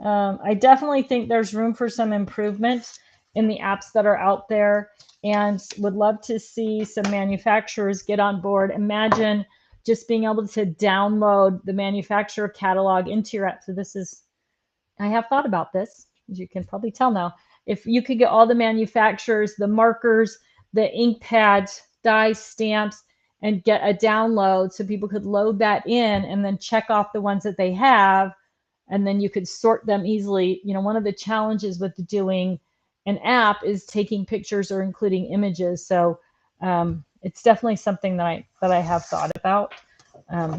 I definitely think there's room for some improvement in the apps that are out there, and would love to see some manufacturers get on board. Imagine just being able to download the manufacturer catalog into your app. So this is, I have thought about this, as you can probably tell now. If you could get all the manufacturers, the markers, the ink pads, dies, stamps, and get a download so people could load that in and then check off the ones that they have, and then you could sort them easily. You know, one of the challenges with doing an app is taking pictures or including images. So it's definitely something that I have thought about.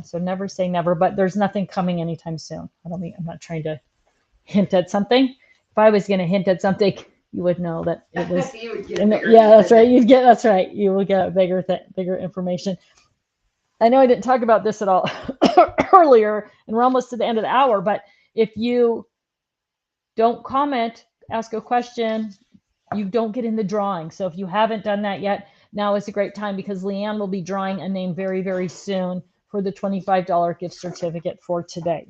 So never say never, but there's nothing coming anytime soon. I'm not trying to hint at something. If I was going to hint at something, you would know that it was. Yeah, that's right. That's right. You will get bigger information. I know I didn't talk about this at all earlier, and we're almost to the end of the hour, but if you don't comment, ask a question, you don't get in the drawing. So if you haven't done that yet, now is a great time, because Leanne will be drawing a name very, very soon for the $25 gift certificate for today.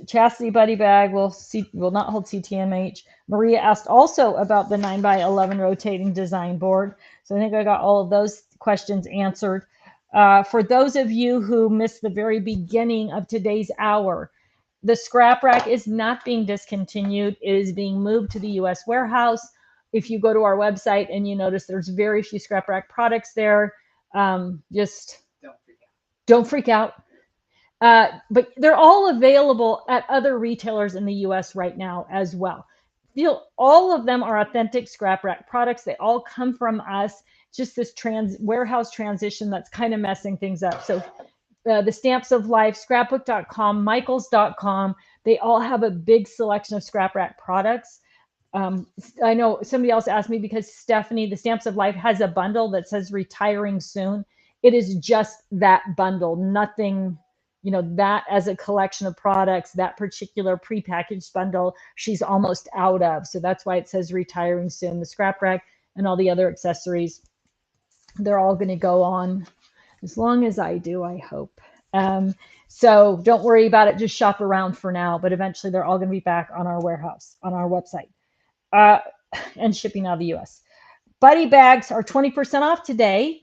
Chastity Buddy Bag will not hold CTMH. Maria asked also about the 9x11 rotating design board. So I think I got all of those questions answered. For those of you who missed the very beginning of today's hour, the ScrapRack is not being discontinued. It is being moved to the U.S. warehouse. If you go to our website and you notice there's very few ScrapRack products there, just don't freak out. But they're all available at other retailers in the U.S. right now as well. All of them are authentic ScrapRack products. They all come from us. Just this warehouse transition that's kind of messing things up. So the Stamps of Life, scrapbook.com, michaels.com, they all have a big selection of ScrapRack products. I know somebody else asked me, because Stephanie, the Stamps of Life, has a bundle that says retiring soon. It is just that bundle, nothing, you know, that as a collection of products, that particular prepackaged bundle, she's almost out of. So that's why it says retiring soon. The ScrapRack and all the other accessories, they're all going to go on as long as I do, I hope. So don't worry about it. Just shop around for now, but eventually they're all going to be back on our warehouse, on our website, and shipping out of the US. Buddy bags are 20% off today,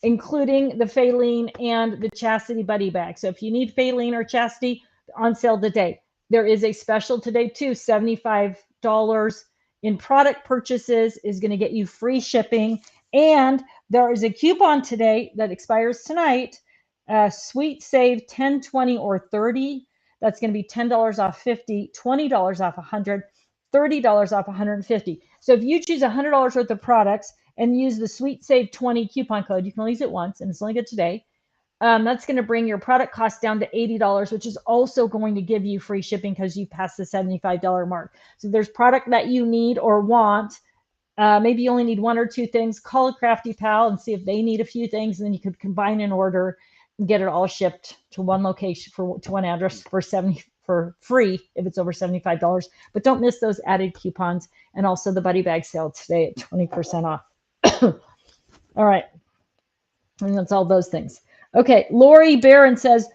including the Faline and the Chastity Buddy bag. So if you need Faline or Chastity, on sale today. There is a special today too, $75 in product purchases is going to get you free shipping. And there is a coupon today that expires tonight. Sweet Save 10, 20, or 30. That's going to be $10 off 50, $20 off 100, $30 off 150. So if you choose $100 worth of products and use the Sweet Save 20 coupon code. You can only use it once, and it's only good today. That's going to bring your product cost down to $80, which is also going to give you free shipping because you passed the $75 mark. So if there's product that you need or want, maybe you only need one or two things, call a Crafty Pal and see if they need a few things, and then you could combine an order and get it all shipped to one location to one address for free if it's over $75. But don't miss those added coupons, and also the buddy bag sale today at 20% off. All right. And that's all those things. Okay, Lori Barron says,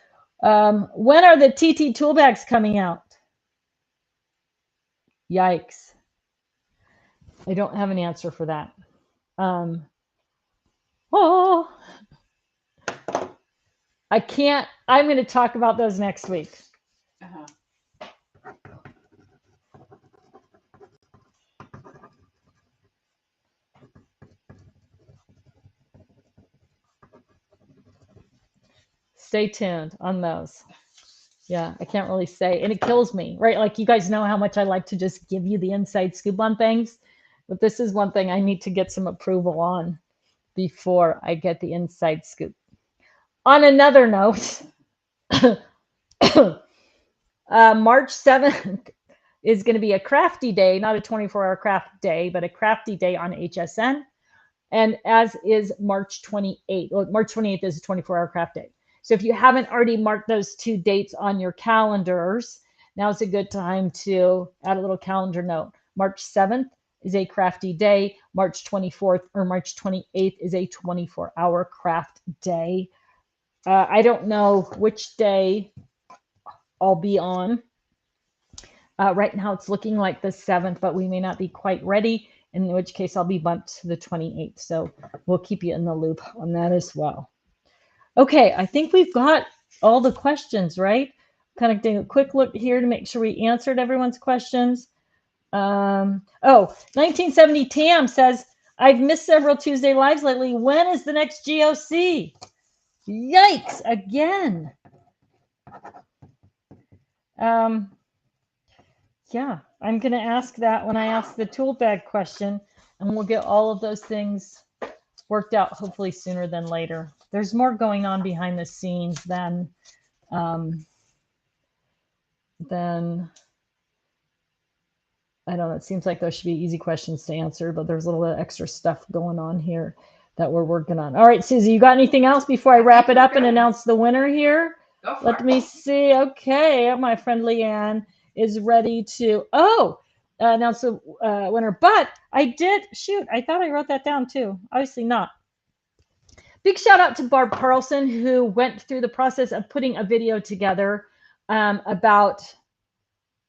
when are the TT tool bags coming out? Yikes. I don't have an answer for that. I can't. I'm going to talk about those next week. Stay tuned on those. Yeah, I can't really say, and it kills me, right? Like, you guys know how much I like to just give you the inside scoop on things, but this is one thing I need to get some approval on before I get the inside scoop. On another note, March 7th is going to be a crafty day, not a 24-hour craft day, but a crafty day on HSN. And as is March 28th. Well, March 28th is a 24-hour craft day. So if you haven't already marked those two dates on your calendars, now's a good time to add a little calendar note. March 7th is a crafty day. March 24th or March 28th is a 24-hour craft day. I don't know which day I'll be on. Right now it's looking like the 7th, but we may not be quite ready, in which case I'll be bumped to the 28th. So we'll keep you in the loop on that as well. Okay, I think we've got all the questions, right? Kind of doing a quick look here to make sure we answered everyone's questions. 1970 Tam says, I've missed several Tuesday lives lately. When is the next GOC? Yikes, again. Yeah, I'm going to ask that when I ask the tool bag question, and we'll get all of those things worked out hopefully sooner than later. There's more going on behind the scenes than I don't know. It seems like those should be easy questions to answer, but there's a little bit of extra stuff going on here that we're working on. All right, Susie, you got anything else before I wrap it up and announce the winner here? Let me see. Okay, my friend Leanne is ready to announce the winner. But I did, shoot, I thought I wrote that down too. Obviously not. Big shout out to Barb Carlson, who went through the process of putting a video together about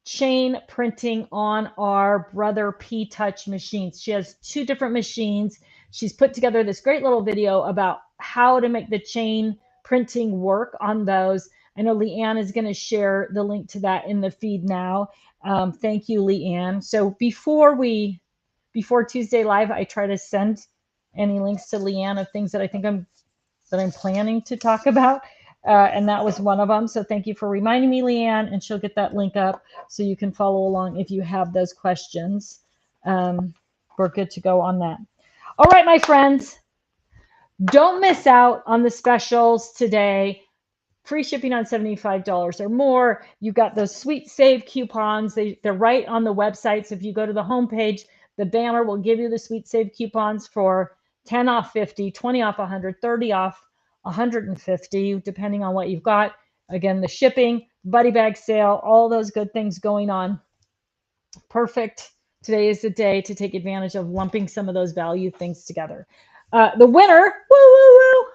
chain printing on our Brother P-Touch machines. She has two different machines. She's put together this great little video about how to make the chain printing work on those. I know Leanne is going to share the link to that in the feed now. Thank you, Leanne. So before Tuesday Live, I try to send any links to Leanne of things that I think I'm planning to talk about. And that was one of them. So thank you for reminding me, Leanne, and she'll get that link up so you can follow along if you have those questions. We're good to go on that. All right, my friends, don't miss out on the specials today. Free shipping on $75 or more. You've got those sweet save coupons. They're right on the website. So if you go to the homepage, the banner will give you the sweet save coupons for 10 off 50, 20 off 100, 30 off 150, depending on what you've got. Again, the shipping, buddy bag sale, all those good things going on. Perfect. Today is the day to take advantage of lumping some of those value things together. The winner, woo, woo, woo.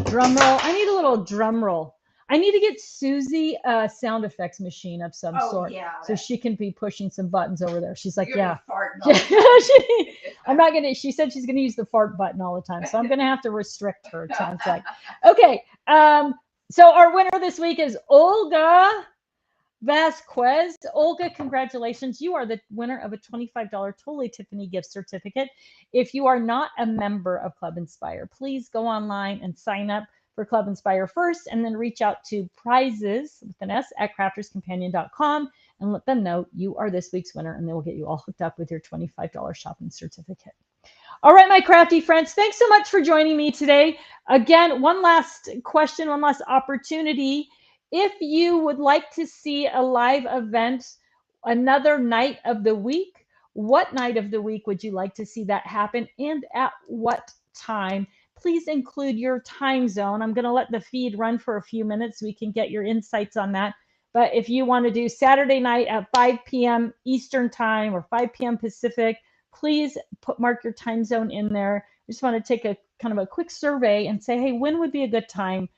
Drum roll. I need a little drum roll. I need to get Susie a sound effects machine of some sort, so she can be pushing some buttons over there. She's like, yeah. I'm not going to, she said she's going to use the fart button all the time, so I'm going to have to restrict her, it sounds like. Okay, so our winner this week is Olga Vasquez. Olga, congratulations. You are the winner of a $25 Totally Tiffany gift certificate. If you are not a member of Club Inspire, please go online and sign up for Club Inspire first, and then reach out to prizes with an S at crafterscompanion.com and let them know you are this week's winner, and they will get you all hooked up with your $25 shopping certificate. All right, my crafty friends, thanks so much for joining me today. Again, one last question, one last opportunity. If you would like to see a live event another night of the week, what night of the week would you like to see that happen and at what time? Please include your time zone. I'm going to let the feed run for a few minutes so we can get your insights on that. But if you want to do Saturday night at 5 p.m. Eastern time or 5 p.m. Pacific, please mark your time zone in there. I just want to take a kind of a quick survey and say, hey, when would be a good time?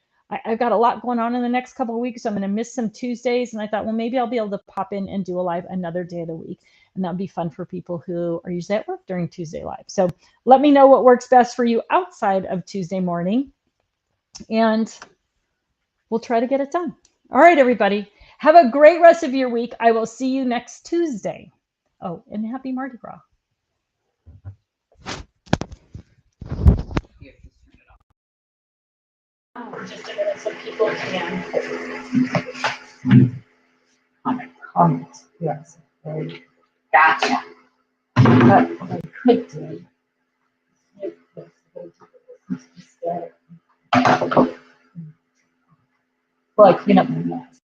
I've got a lot going on in the next couple of weeks. So I'm going to miss some Tuesdays. And I thought, well, maybe I'll be able to pop in and do a live another day of the week. And that'd be fun for people who are usually at work during Tuesday live. So let me know what works best for you outside of Tuesday morning. And we'll try to get it done. All right, everybody. Have a great rest of your week. I will see you next Tuesday. Oh, and happy Mardi Gras. Just a minute, some people can. On a comment, yes. Gotcha. But what I could do. Make this instead. Well, I clean up my mess.